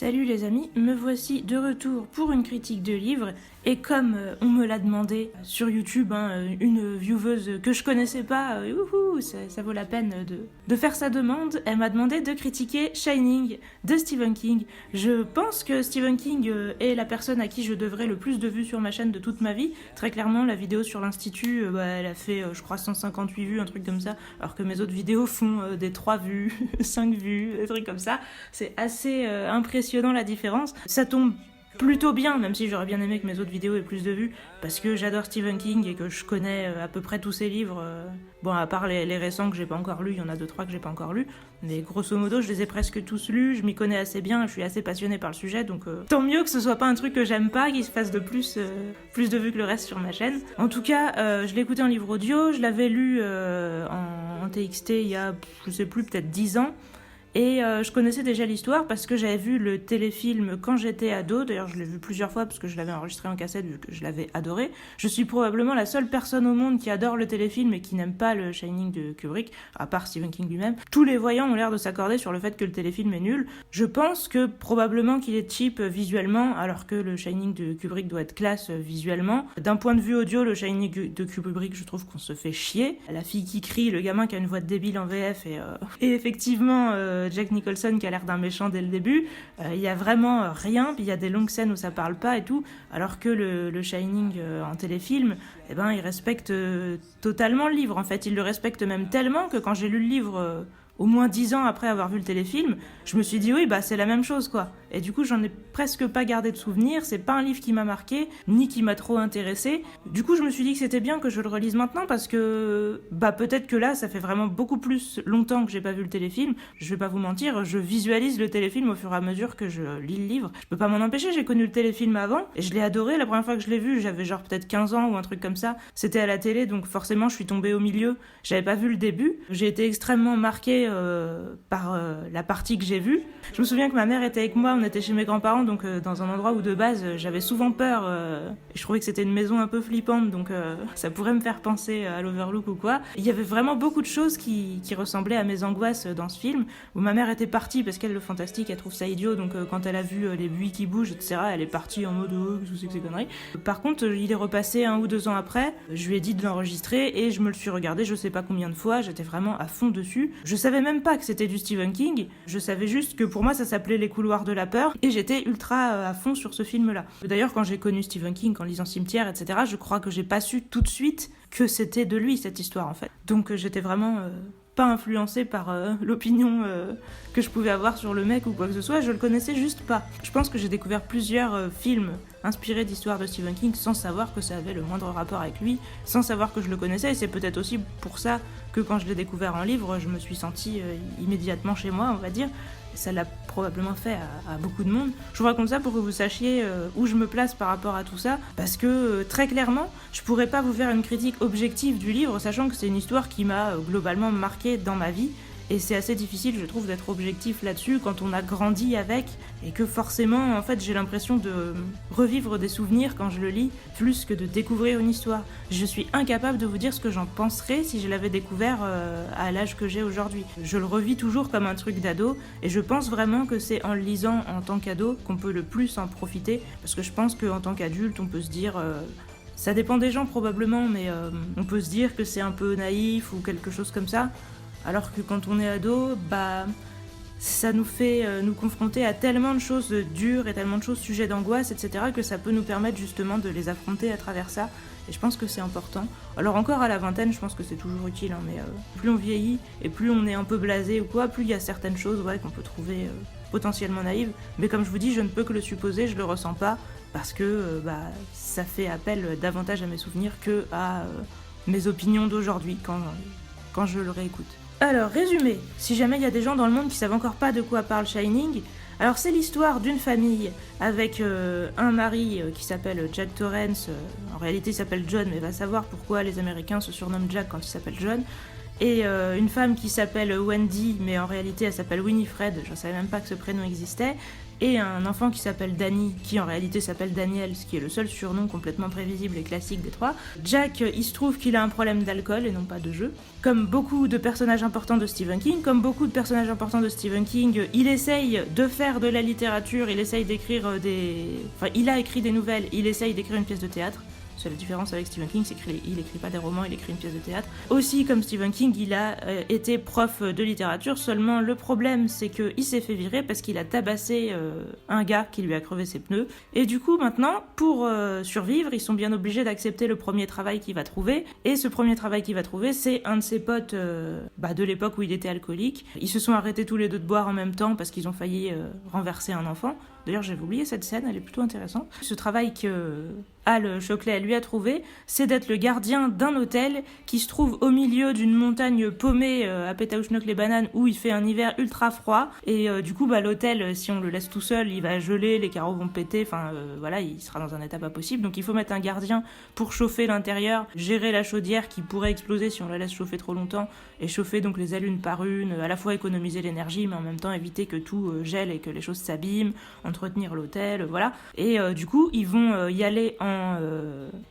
Salut les amis, me voici de retour pour une critique de livre et comme on me l'a demandé sur YouTube, une vieweuse que je connaissais pas, ça vaut la peine de faire sa demande, elle m'a demandé de critiquer Shining de Stephen King. Je pense que Stephen King est la personne à qui je devrais le plus de vues sur ma chaîne de toute ma vie. Très clairement, la vidéo sur l'Institut, elle a fait je crois 158 vues, un truc comme ça, alors que mes autres vidéos font des 3 vues, 5 vues, des trucs comme ça. C'est assez impressionnant la différence. Ça tombe plutôt bien, même si j'aurais bien aimé que mes autres vidéos aient plus de vues, parce que j'adore Stephen King et que je connais à peu près tous ses livres. Bon, à part les récents que j'ai pas encore lus, il y en a 2-3 que j'ai pas encore lus, mais grosso modo, je les ai presque tous lus, je m'y connais assez bien, je suis assez passionnée par le sujet, donc tant mieux que ce soit pas un truc que j'aime pas, qu'il se fasse de plus de vues que le reste sur ma chaîne. En tout cas, je l'ai écouté en livre audio, je l'avais lu en TXT il y a, je sais plus, peut-être 10 ans. Et je connaissais déjà l'histoire parce que j'avais vu le téléfilm quand j'étais ado. D'ailleurs, je l'ai vu plusieurs fois parce que je l'avais enregistré en cassette vu que je l'avais adoré. Je suis probablement la seule personne au monde qui adore le téléfilm et qui n'aime pas le Shining de Kubrick, à part Stephen King lui-même. Tous les voyants ont l'air de s'accorder sur le fait que le téléfilm est nul. Je pense que probablement qu'il est cheap visuellement, alors que le Shining de Kubrick doit être classe visuellement. D'un point de vue audio, le Shining de Kubrick, je trouve qu'on se fait chier. La fille qui crie, le gamin qui a une voix de débile en VF et effectivement... Jack Nicholson qui a l'air d'un méchant dès le début, il y a vraiment rien, puis il y a des longues scènes où ça parle pas et tout, alors que le Shining en téléfilm, eh ben, il respecte totalement le livre. En fait, il le respecte même tellement que quand j'ai lu le livre au moins 10 ans après avoir vu le téléfilm, je me suis dit oui, bah c'est la même chose quoi. Et du coup, j'en ai presque pas gardé de souvenirs, c'est pas un livre qui m'a marqué, ni qui m'a trop intéressé. Du coup, je me suis dit que c'était bien que je le relise maintenant parce que bah peut-être que là, ça fait vraiment beaucoup plus longtemps que j'ai pas vu le téléfilm. Je vais pas vous mentir, je visualise le téléfilm au fur et à mesure que je lis le livre. Je peux pas m'en empêcher, j'ai connu le téléfilm avant et je l'ai adoré. La première fois que je l'ai vu, j'avais genre peut-être 15 ans ou un truc comme ça. C'était à la télé, donc forcément, je suis tombée au milieu. J'avais pas vu le début. J'ai été extrêmement marquée par la partie que j'ai vue. Je me souviens que ma mère était avec moi, on était chez mes grands-parents, donc dans un endroit où de base j'avais souvent peur, et je trouvais que c'était une maison un peu flippante, donc ça pourrait me faire penser à l'Overlook ou quoi. Il y avait vraiment beaucoup de choses qui ressemblaient à mes angoisses dans ce film, où ma mère était partie parce qu'elle, le fantastique, elle trouve ça idiot, donc quand elle a vu les buis qui bougent, etc., elle est partie en mode oh, qu'est-ce que c'est que ces conneries. Par contre, il est repassé 1 ou 2 ans après, je lui ai dit de l'enregistrer et je me le suis regardé je sais pas combien de fois, j'étais vraiment à fond dessus. Je savais même pas que c'était du Stephen King, je savais juste que pour moi ça s'appelait Les couloirs de la peur et j'étais ultra à fond sur ce film-là. D'ailleurs, quand j'ai connu Stephen King, en lisant Cimetière, etc., je crois que j'ai pas su tout de suite que c'était de lui cette histoire en fait. Donc j'étais vraiment pas influencée par l'opinion que je pouvais avoir sur le mec ou quoi que ce soit, je le connaissais juste pas. Je pense que j'ai découvert plusieurs films inspirés d'histoires de Stephen King sans savoir que ça avait le moindre rapport avec lui, sans savoir que je le connaissais, et c'est peut-être aussi pour ça que quand je l'ai découvert en livre, je me suis sentie immédiatement chez moi, on va dire. Ça l'a probablement fait à beaucoup de monde. Je vous raconte ça pour que vous sachiez où je me place par rapport à tout ça, parce que très clairement, je pourrais pas vous faire une critique objective du livre, sachant que c'est une histoire qui m'a globalement marquée dans ma vie, et c'est assez difficile, je trouve, d'être objectif là-dessus quand on a grandi avec, et que forcément, en fait, j'ai l'impression de revivre des souvenirs quand je le lis, plus que de découvrir une histoire. Je suis incapable de vous dire ce que j'en penserais si je l'avais découvert à l'âge que j'ai aujourd'hui. Je le revis toujours comme un truc d'ado, et je pense vraiment que c'est en le lisant en tant qu'ado qu'on peut le plus en profiter, parce que je pense qu'en tant qu'adulte, on peut se dire... ça dépend des gens probablement, mais on peut se dire que c'est un peu naïf ou quelque chose comme ça. Alors que quand on est ado, bah, ça nous fait nous confronter à tellement de choses dures et tellement de choses sujets d'angoisse, etc., que ça peut nous permettre justement de les affronter à travers ça. Et je pense que c'est important. Alors encore à la vingtaine, je pense que c'est toujours utile, hein, mais plus on vieillit et plus on est un peu blasé ou quoi, plus il y a certaines choses qu'on peut trouver potentiellement naïves. Mais comme je vous dis, je ne peux que le supposer, je le ressens pas, parce que ça fait appel davantage à mes souvenirs que à mes opinions d'aujourd'hui quand je le réécoute. Alors, résumé, si jamais il y a des gens dans le monde qui savent encore pas de quoi parle Shining, alors c'est l'histoire d'une famille avec un mari qui s'appelle Jack Torrance, en réalité il s'appelle John, mais va savoir pourquoi les Américains se surnomment Jack quand il s'appelle John, et une femme qui s'appelle Wendy, mais en réalité elle s'appelle Winifred, je ne savais même pas que ce prénom existait, et un enfant qui s'appelle Danny, qui en réalité s'appelle Daniel, ce qui est le seul surnom complètement prévisible et classique des trois. Jack, il se trouve qu'il a un problème d'alcool et non pas de jeu. Comme beaucoup de personnages importants de Stephen King, il essaye de faire de la littérature, il essaye d'écrire il a écrit des nouvelles, il essaye d'écrire une pièce de théâtre. C'est la différence avec Stephen King, c'est qu'il écrit pas des romans, il écrit une pièce de théâtre. Aussi, comme Stephen King, il a été prof de littérature, seulement le problème, c'est qu'il s'est fait virer parce qu'il a tabassé un gars qui lui a crevé ses pneus. Et du coup, maintenant, pour survivre, ils sont bien obligés d'accepter le premier travail qu'il va trouver. Et ce premier travail qu'il va trouver, c'est un de ses potes de l'époque où il était alcoolique. Ils se sont arrêtés tous les deux de boire en même temps parce qu'ils ont failli renverser un enfant. D'ailleurs, j'avais oublié cette scène, elle est plutôt intéressante. Ce travail que Al Shockley lui a trouvé, c'est d'être le gardien d'un hôtel qui se trouve au milieu d'une montagne paumée à Pétaouchnok-les-Bananes où il fait un hiver ultra froid. Et du coup, l'hôtel, si on le laisse tout seul, il va geler, les carreaux vont péter, il sera dans un état pas possible. Donc il faut mettre un gardien pour chauffer l'intérieur, gérer la chaudière qui pourrait exploser si on la laisse chauffer trop longtemps, et chauffer donc les ailes une par une, à la fois économiser l'énergie, mais en même temps éviter que tout gèle et que les choses s'abîment, entretenir l'hôtel, voilà. Et du coup, ils vont y aller en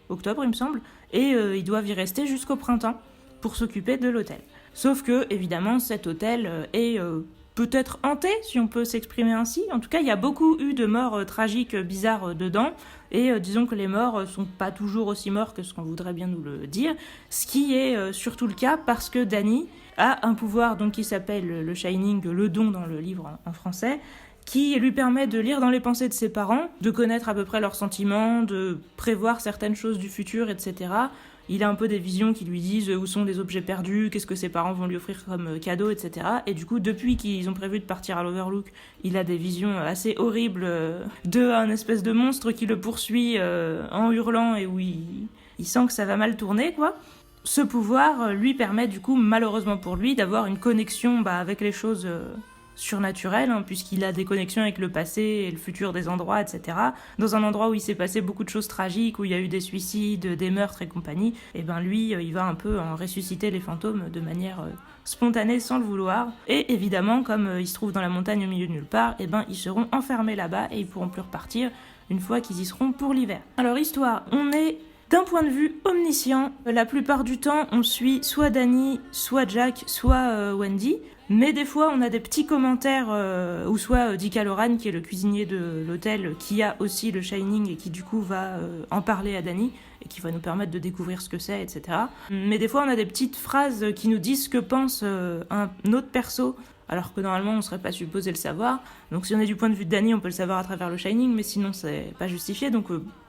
octobre, il me semble, et ils doivent y rester jusqu'au printemps pour s'occuper de l'hôtel. Sauf que, évidemment, cet hôtel est peut-être hanté, si on peut s'exprimer ainsi. En tout cas, il y a beaucoup eu de morts tragiques, bizarres dedans, et disons que les morts sont pas toujours aussi morts que ce qu'on voudrait bien nous le dire, ce qui est surtout le cas parce que Danny a un pouvoir donc qui s'appelle le Shining, le don dans le livre en français, qui lui permet de lire dans les pensées de ses parents, de connaître à peu près leurs sentiments, de prévoir certaines choses du futur, etc. Il a un peu des visions qui lui disent où sont les objets perdus, qu'est-ce que ses parents vont lui offrir comme cadeau, etc. Et du coup, depuis qu'ils ont prévu de partir à l'Overlook, il a des visions assez horribles d'un espèce de monstre qui le poursuit en hurlant et où il sent que ça va mal tourner, quoi. Ce pouvoir lui permet du coup, malheureusement pour lui, d'avoir une connexion avec les choses surnaturel, puisqu'il a des connexions avec le passé et le futur des endroits, etc. Dans un endroit où il s'est passé beaucoup de choses tragiques, où il y a eu des suicides, des meurtres et compagnie, et lui, il va un peu en ressusciter les fantômes de manière spontanée, sans le vouloir. Et évidemment, comme il se trouve dans la montagne au milieu de nulle part, ils seront enfermés là-bas et ils pourront plus repartir une fois qu'ils y seront pour l'hiver. Alors, histoire, on est d'un point de vue omniscient. La plupart du temps, on suit soit Danny, soit Jack, soit Wendy. Mais des fois, on a des petits commentaires, ou soit Dick Halloran, qui est le cuisinier de l'hôtel, qui a aussi le Shining et qui du coup va en parler à Danny et qui va nous permettre de découvrir ce que c'est, etc. Mais des fois, on a des petites phrases qui nous disent ce que pense un autre perso, alors que normalement, on serait pas supposé le savoir. Donc si on est du point de vue de Danny, on peut le savoir à travers le Shining, mais sinon, c'est pas justifié, donc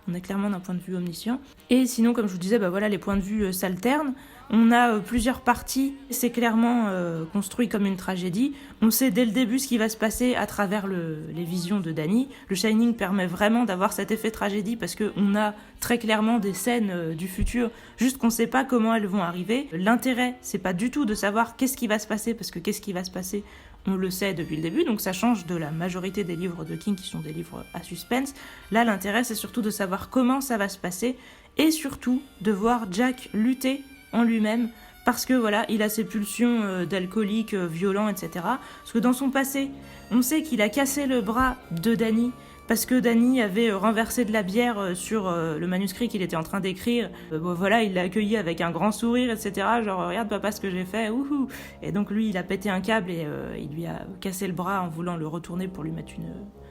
on est clairement d'un point de vue omniscient. Et sinon, comme je vous disais, les points de vue s'alternent. On a plusieurs parties, c'est clairement construit comme une tragédie. On sait dès le début ce qui va se passer à travers les visions de Danny. Le Shining permet vraiment d'avoir cet effet tragédie parce qu'on a très clairement des scènes du futur, juste qu'on ne sait pas comment elles vont arriver. L'intérêt, c'est pas du tout de savoir qu'est-ce qui va se passer, parce que qu'est-ce qui va se passer, on le sait depuis le début, donc ça change de la majorité des livres de King qui sont des livres à suspense. Là, l'intérêt, c'est surtout de savoir comment ça va se passer et surtout de voir Jack lutter en lui-même, parce que il a ses pulsions d'alcoolique, violent, etc. Parce que dans son passé, on sait qu'il a cassé le bras de Danny, parce que Danny avait renversé de la bière sur le manuscrit qu'il était en train d'écrire. Il l'a accueilli avec un grand sourire, etc. Genre, regarde papa ce que j'ai fait, ouhou. Et donc lui, il a pété un câble et il lui a cassé le bras en voulant le retourner pour lui mettre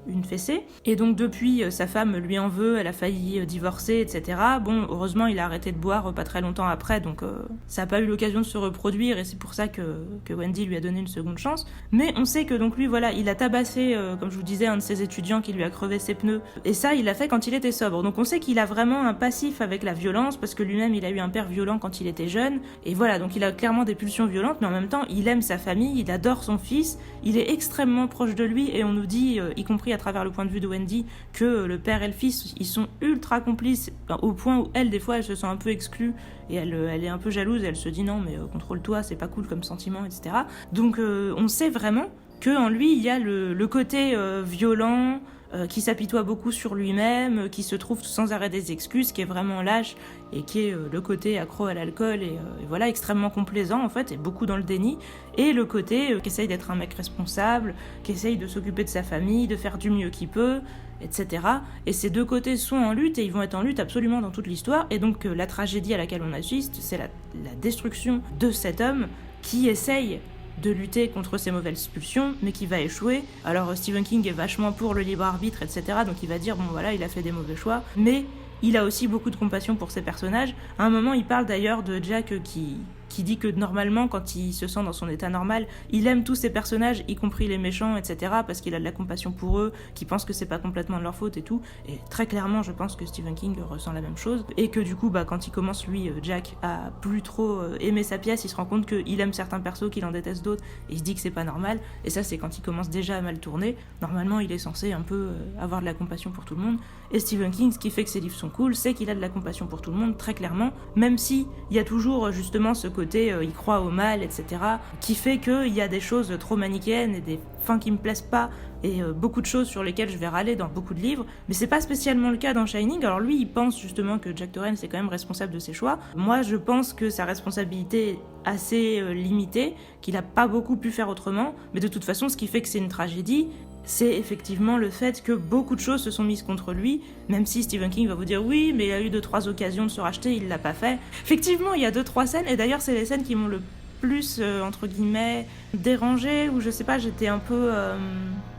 une fessée. Et donc depuis, sa femme lui en veut, elle a failli divorcer, etc. Bon, heureusement, il a arrêté de boire pas très longtemps après, donc ça n'a pas eu l'occasion de se reproduire, et c'est pour ça que Wendy lui a donné une seconde chance. Mais on sait que donc lui, il a tabassé, comme je vous disais, un de ses étudiants qui lui a crevé ses pneus. Et ça, il l'a fait quand il était sobre. Donc on sait qu'il a vraiment un passif avec la violence, parce que lui-même, il a eu un père violent quand il était jeune. Et voilà, donc il a clairement des pulsions violentes, mais en même temps, il aime sa famille, il adore son fils, il est extrêmement proche de lui, et on nous dit, y compris à travers le point de vue de Wendy, que le père et le fils, ils sont ultra complices, au point où elle, des fois, elle se sent un peu exclue, et elle est un peu jalouse, et elle se dit non, mais contrôle-toi, c'est pas cool comme sentiment, etc. Donc on sait vraiment qu'en lui, il y a le côté violent, qui s'apitoie beaucoup sur lui-même, qui se trouve sans arrêt des excuses, qui est vraiment lâche et qui est le côté accro à l'alcool et voilà, extrêmement complaisant en fait, et beaucoup dans le déni, et le côté qui essaye d'être un mec responsable, qui essaye de s'occuper de sa famille, de faire du mieux qu'il peut, etc. Et ces deux côtés sont en lutte et ils vont être en lutte absolument dans toute l'histoire, et donc la tragédie à laquelle on assiste, c'est la destruction de cet homme qui essaye de lutter contre ces mauvaises pulsions, mais qui va échouer. Alors Stephen King est vachement pour le libre arbitre, etc. Donc il va dire, bon voilà, il a fait des mauvais choix, mais il a aussi beaucoup de compassion pour ses personnages. À un moment, il parle d'ailleurs de Jack qui dit que normalement, quand il se sent dans son état normal, il aime tous ses personnages, y compris les méchants, etc., parce qu'il a de la compassion pour eux, qu'il pense que c'est pas complètement de leur faute et tout. Et très clairement, je pense que Stephen King ressent la même chose. Et que du coup, quand il commence, lui, Jack, à plus trop aimer sa pièce, il se rend compte qu'il aime certains persos, qu'il en déteste d'autres, et il se dit que c'est pas normal. Et ça, c'est quand il commence déjà à mal tourner. Normalement, il est censé un peu avoir de la compassion pour tout le monde. Et Stephen King, ce qui fait que ses livres sont cool, c'est qu'il a de la compassion pour tout le monde, très clairement, même si il y a toujours justement ce côté il croit au mal, etc., qui fait qu'il y a des choses trop manichéennes et des fins qui me plaisent pas, et beaucoup de choses sur lesquelles je vais râler dans beaucoup de livres, mais c'est pas spécialement le cas dans Shining. Alors lui, il pense justement que Jack Torrance est quand même responsable de ses choix. Moi, je pense que sa responsabilité est assez limitée, qu'il a pas beaucoup pu faire autrement, mais de toute façon, ce qui fait que c'est une tragédie, c'est effectivement le fait que beaucoup de choses se sont mises contre lui, même si Stephen King va vous dire oui, mais il a eu 2-3 occasions de se racheter, il l'a pas fait. Effectivement, il y a 2-3 scènes, et d'ailleurs c'est les scènes qui m'ont le plus, entre guillemets, dérangée, ou je sais pas, j'étais un peu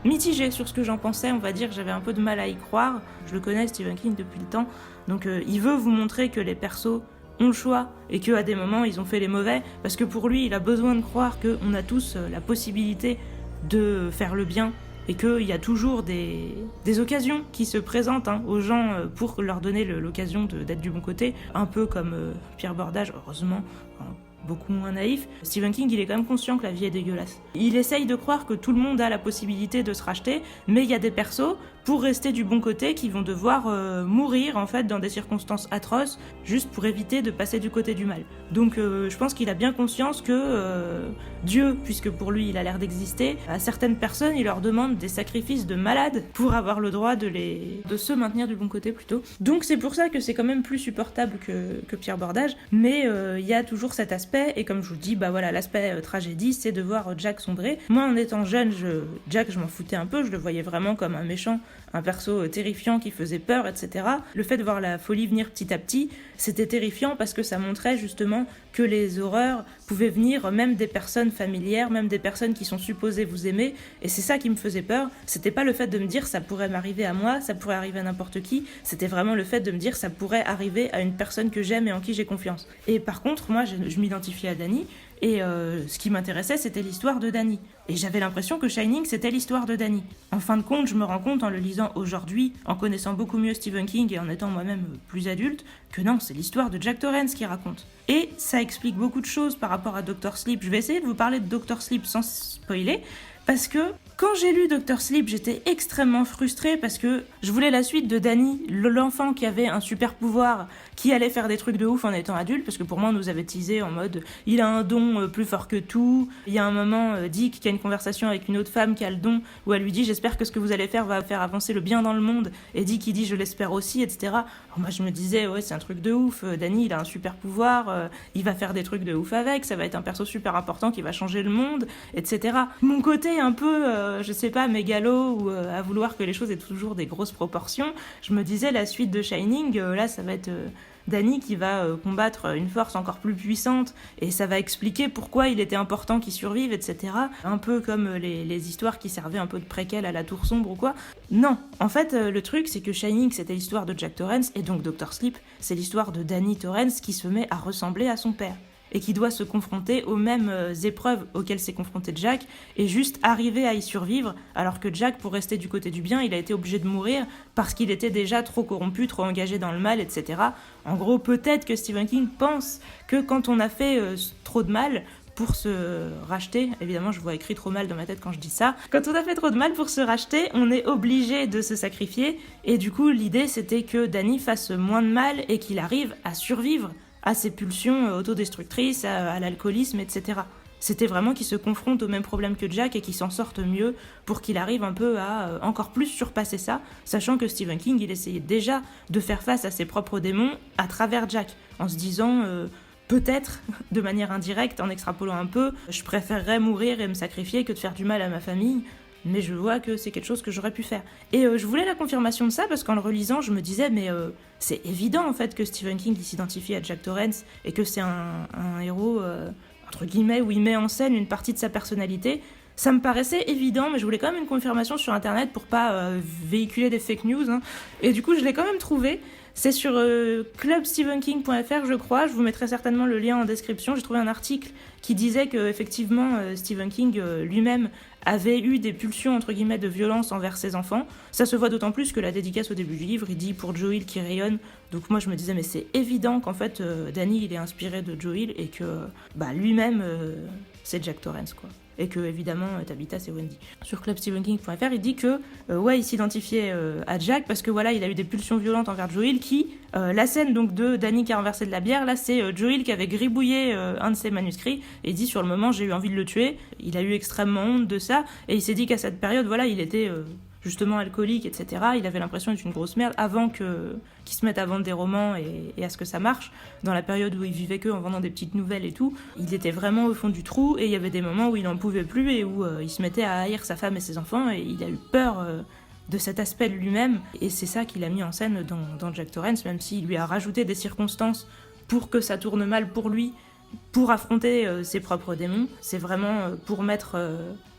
mitigée sur ce que j'en pensais, on va dire, j'avais un peu de mal à y croire. Je le connais, Stephen King, depuis le temps, donc il veut vous montrer que les persos ont le choix, et qu'à des moments ils ont fait les mauvais, parce que pour lui, il a besoin de croire qu'on a tous la possibilité de faire le bien, et qu'il y a toujours des occasions qui se présentent aux gens pour leur donner l'occasion d'être du bon côté, un peu comme Pierre Bordage, heureusement, beaucoup moins naïf. Stephen King, il est quand même conscient que la vie est dégueulasse. Il essaye de croire que tout le monde a la possibilité de se racheter, mais il y a des persos, pour rester du bon côté, qui vont devoir mourir en fait dans des circonstances atroces, juste pour éviter de passer du côté du mal. Donc je pense qu'il a bien conscience que Dieu, puisque pour lui il a l'air d'exister, à certaines personnes il leur demande des sacrifices de malades pour avoir le droit de se maintenir du bon côté plutôt. Donc c'est pour ça que c'est quand même plus supportable que Pierre Bordage, mais il y a toujours cet aspect, et comme je vous dis, voilà, l'aspect tragédie, c'est de voir Jack sombrer. Moi en étant jeune, Jack je m'en foutais un peu, je le voyais vraiment comme un méchant, un perso terrifiant qui faisait peur, etc. Le fait de voir la folie venir petit à petit, c'était terrifiant parce que ça montrait justement que les horreurs pouvaient venir même des personnes familières, même des personnes qui sont supposées vous aimer, et c'est ça qui me faisait peur. C'était pas le fait de me dire ça pourrait m'arriver à moi, ça pourrait arriver à n'importe qui, c'était vraiment le fait de me dire ça pourrait arriver à une personne que j'aime et en qui j'ai confiance. Et par contre, moi je m'identifiais à Danny, et ce qui m'intéressait, c'était l'histoire de Danny. Et j'avais l'impression que Shining, c'était l'histoire de Danny. En fin de compte, je me rends compte en le lisant aujourd'hui, en connaissant beaucoup mieux Stephen King et en étant moi-même plus adulte, que non, c'est l'histoire de Jack Torrance qui raconte. Et ça explique beaucoup de choses par rapport à Dr. Sleep. Je vais essayer de vous parler de Dr. Sleep sans spoiler, parce que quand j'ai lu Dr. Sleep, j'étais extrêmement frustrée parce que je voulais la suite de Danny, l'enfant qui avait un super pouvoir, qui allait faire des trucs de ouf en étant adulte, parce que pour moi on nous avait teasé en mode il a un don plus fort que tout. Il y a un moment Dick qui a une conversation avec une autre femme qui a le don, où elle lui dit j'espère que ce que vous allez faire va faire avancer le bien dans le monde, et Dick il dit je l'espère aussi, etc. Alors moi je me disais ouais c'est un truc de ouf, Danny il a un super pouvoir, il va faire des trucs de ouf avec, ça va être un perso super important qui va changer le monde, etc. Mon côté un peu je sais pas, mégalo, ou à vouloir que les choses aient toujours des grosses proportions, je me disais la suite de Shining, là ça va être Danny qui va combattre une force encore plus puissante, et ça va expliquer pourquoi il était important qu'il survive, etc. Un peu comme les histoires qui servaient un peu de préquel à la Tour Sombre ou quoi. Non, en fait le truc c'est que Shining c'était l'histoire de Jack Torrance, et donc Dr. Sleep c'est l'histoire de Danny Torrance qui se met à ressembler à son père, et qui doit se confronter aux mêmes épreuves auxquelles s'est confronté Jack, et juste arriver à y survivre, alors que Jack, pour rester du côté du bien, il a été obligé de mourir parce qu'il était déjà trop corrompu, trop engagé dans le mal, etc. En gros, peut-être que Stephen King pense que quand on a fait trop de mal pour se racheter, évidemment je vois écrit trop mal dans ma tête quand je dis ça, quand on a fait trop de mal pour se racheter, on est obligé de se sacrifier, et du coup l'idée c'était que Danny fasse moins de mal et qu'il arrive à survivre à ses pulsions autodestructrices, à l'alcoolisme, etc. C'était vraiment qu'il se confronte au même problème que Jack et qu'il s'en sorte mieux pour qu'il arrive un peu à encore plus surpasser ça, sachant que Stephen King, il essayait déjà de faire face à ses propres démons à travers Jack, en se disant peut-être, de manière indirecte, en extrapolant un peu, je préférerais mourir et me sacrifier que de faire du mal à ma famille, mais je vois que c'est quelque chose que j'aurais pu faire. Et je voulais la confirmation de ça parce qu'en le relisant, je me disais, mais c'est évident en fait que Stephen King il s'identifie à Jack Torrance et que c'est un héros, entre guillemets, où il met en scène une partie de sa personnalité. Ça me paraissait évident, mais je voulais quand même une confirmation sur internet pour pas véhiculer des fake news. Hein. Et du coup, je l'ai quand même trouvé. C'est sur clubstephenking.fr, je crois. Je vous mettrai certainement le lien en description. J'ai trouvé un article qui disait que effectivement Stephen King lui-même avait eu des pulsions entre guillemets de violence envers ses enfants. Ça se voit d'autant plus que la dédicace au début du livre, il dit pour Joel qui rayonne. Donc moi je me disais mais c'est évident qu'en fait Danny il est inspiré de Joel et que lui-même c'est Jack Torrance quoi. Et que évidemment Tabitha c'est Wendy. Sur clubstephenking.fr il dit que il s'identifiait à Jack parce que voilà il a eu des pulsions violentes envers Joel qui la scène donc de Danny qui a renversé de la bière, là c'est Joel qui avait gribouillé un de ses manuscrits et il dit sur le moment j'ai eu envie de le tuer, il a eu extrêmement honte de ça et il s'est dit qu'à cette période voilà il était justement alcoolique, etc. Il avait l'impression d'être une grosse merde avant qu'il se mette à vendre des romans et à ce que ça marche. Dans la période où il vivait que en vendant des petites nouvelles et tout, il était vraiment au fond du trou et il y avait des moments où il n'en pouvait plus et où il se mettait à haïr sa femme et ses enfants et il a eu peur de cet aspect de lui-même et c'est ça qu'il a mis en scène dans Jack Torrance, même s'il lui a rajouté des circonstances pour que ça tourne mal pour lui, pour affronter ses propres démons. C'est vraiment pour mettre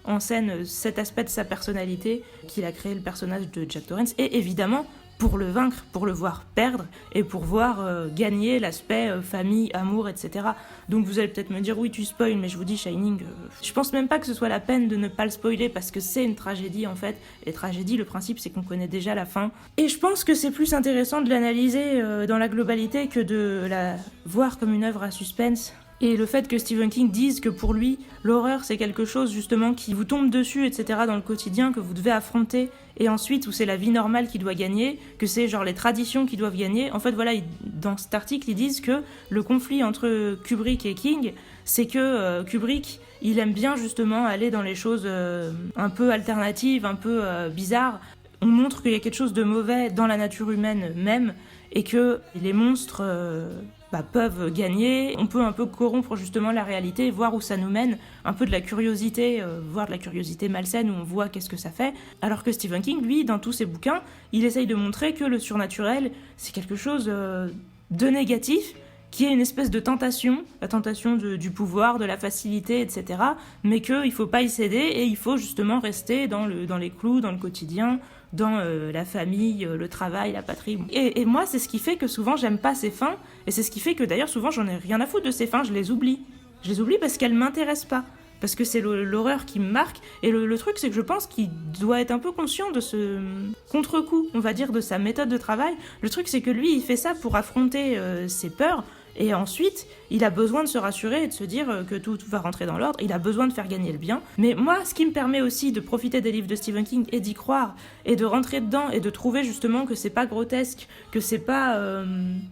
en scène cet aspect de sa personnalité qu'il a créé le personnage de Jack Torrance et évidemment pour le vaincre, pour le voir perdre et pour voir gagner l'aspect famille, amour, etc. Donc vous allez peut-être me dire oui tu spoil mais je vous dis Shining, je pense même pas que ce soit la peine de ne pas le spoiler parce que c'est une tragédie en fait. Et tragédie, le principe c'est qu'on connaît déjà la fin et je pense que c'est plus intéressant de l'analyser dans la globalité que de la voir comme une œuvre à suspense. Et le fait que Stephen King dise que pour lui, l'horreur c'est quelque chose justement qui vous tombe dessus, etc. dans le quotidien, que vous devez affronter, et ensuite où c'est la vie normale qui doit gagner, que c'est genre les traditions qui doivent gagner. En fait voilà, dans cet article ils disent que le conflit entre Kubrick et King, c'est que Kubrick, il aime bien justement aller dans les choses un peu alternatives, un peu bizarres. On montre qu'il y a quelque chose de mauvais dans la nature humaine même, et que les monstres... peuvent gagner, on peut un peu corrompre justement la réalité, voir où ça nous mène, un peu de la curiosité, voire de la curiosité malsaine où on voit qu'est-ce que ça fait, alors que Stephen King, lui, dans tous ses bouquins, il essaye de montrer que le surnaturel, c'est quelque chose de négatif, qui est une espèce de tentation, la tentation du pouvoir, de la facilité, etc., mais qu'il ne faut pas y céder et il faut justement rester dans les clous, dans le quotidien, dans la famille, le travail, la patrie. Et moi, c'est ce qui fait que souvent, j'aime pas ces fins, et c'est ce qui fait que d'ailleurs, souvent, j'en ai rien à foutre de ces fins, je les oublie. Je les oublie parce qu'elles m'intéressent pas, parce que c'est l'horreur qui me marque, et le truc, c'est que je pense qu'il doit être un peu conscient de ce contre-coup, on va dire, de sa méthode de travail. Le truc, c'est que lui, il fait ça pour affronter ses peurs, et ensuite, il a besoin de se rassurer et de se dire que tout va rentrer dans l'ordre, il a besoin de faire gagner le bien. Mais moi, ce qui me permet aussi de profiter des livres de Stephen King et d'y croire, et de rentrer dedans, et de trouver justement que c'est pas grotesque, que c'est pas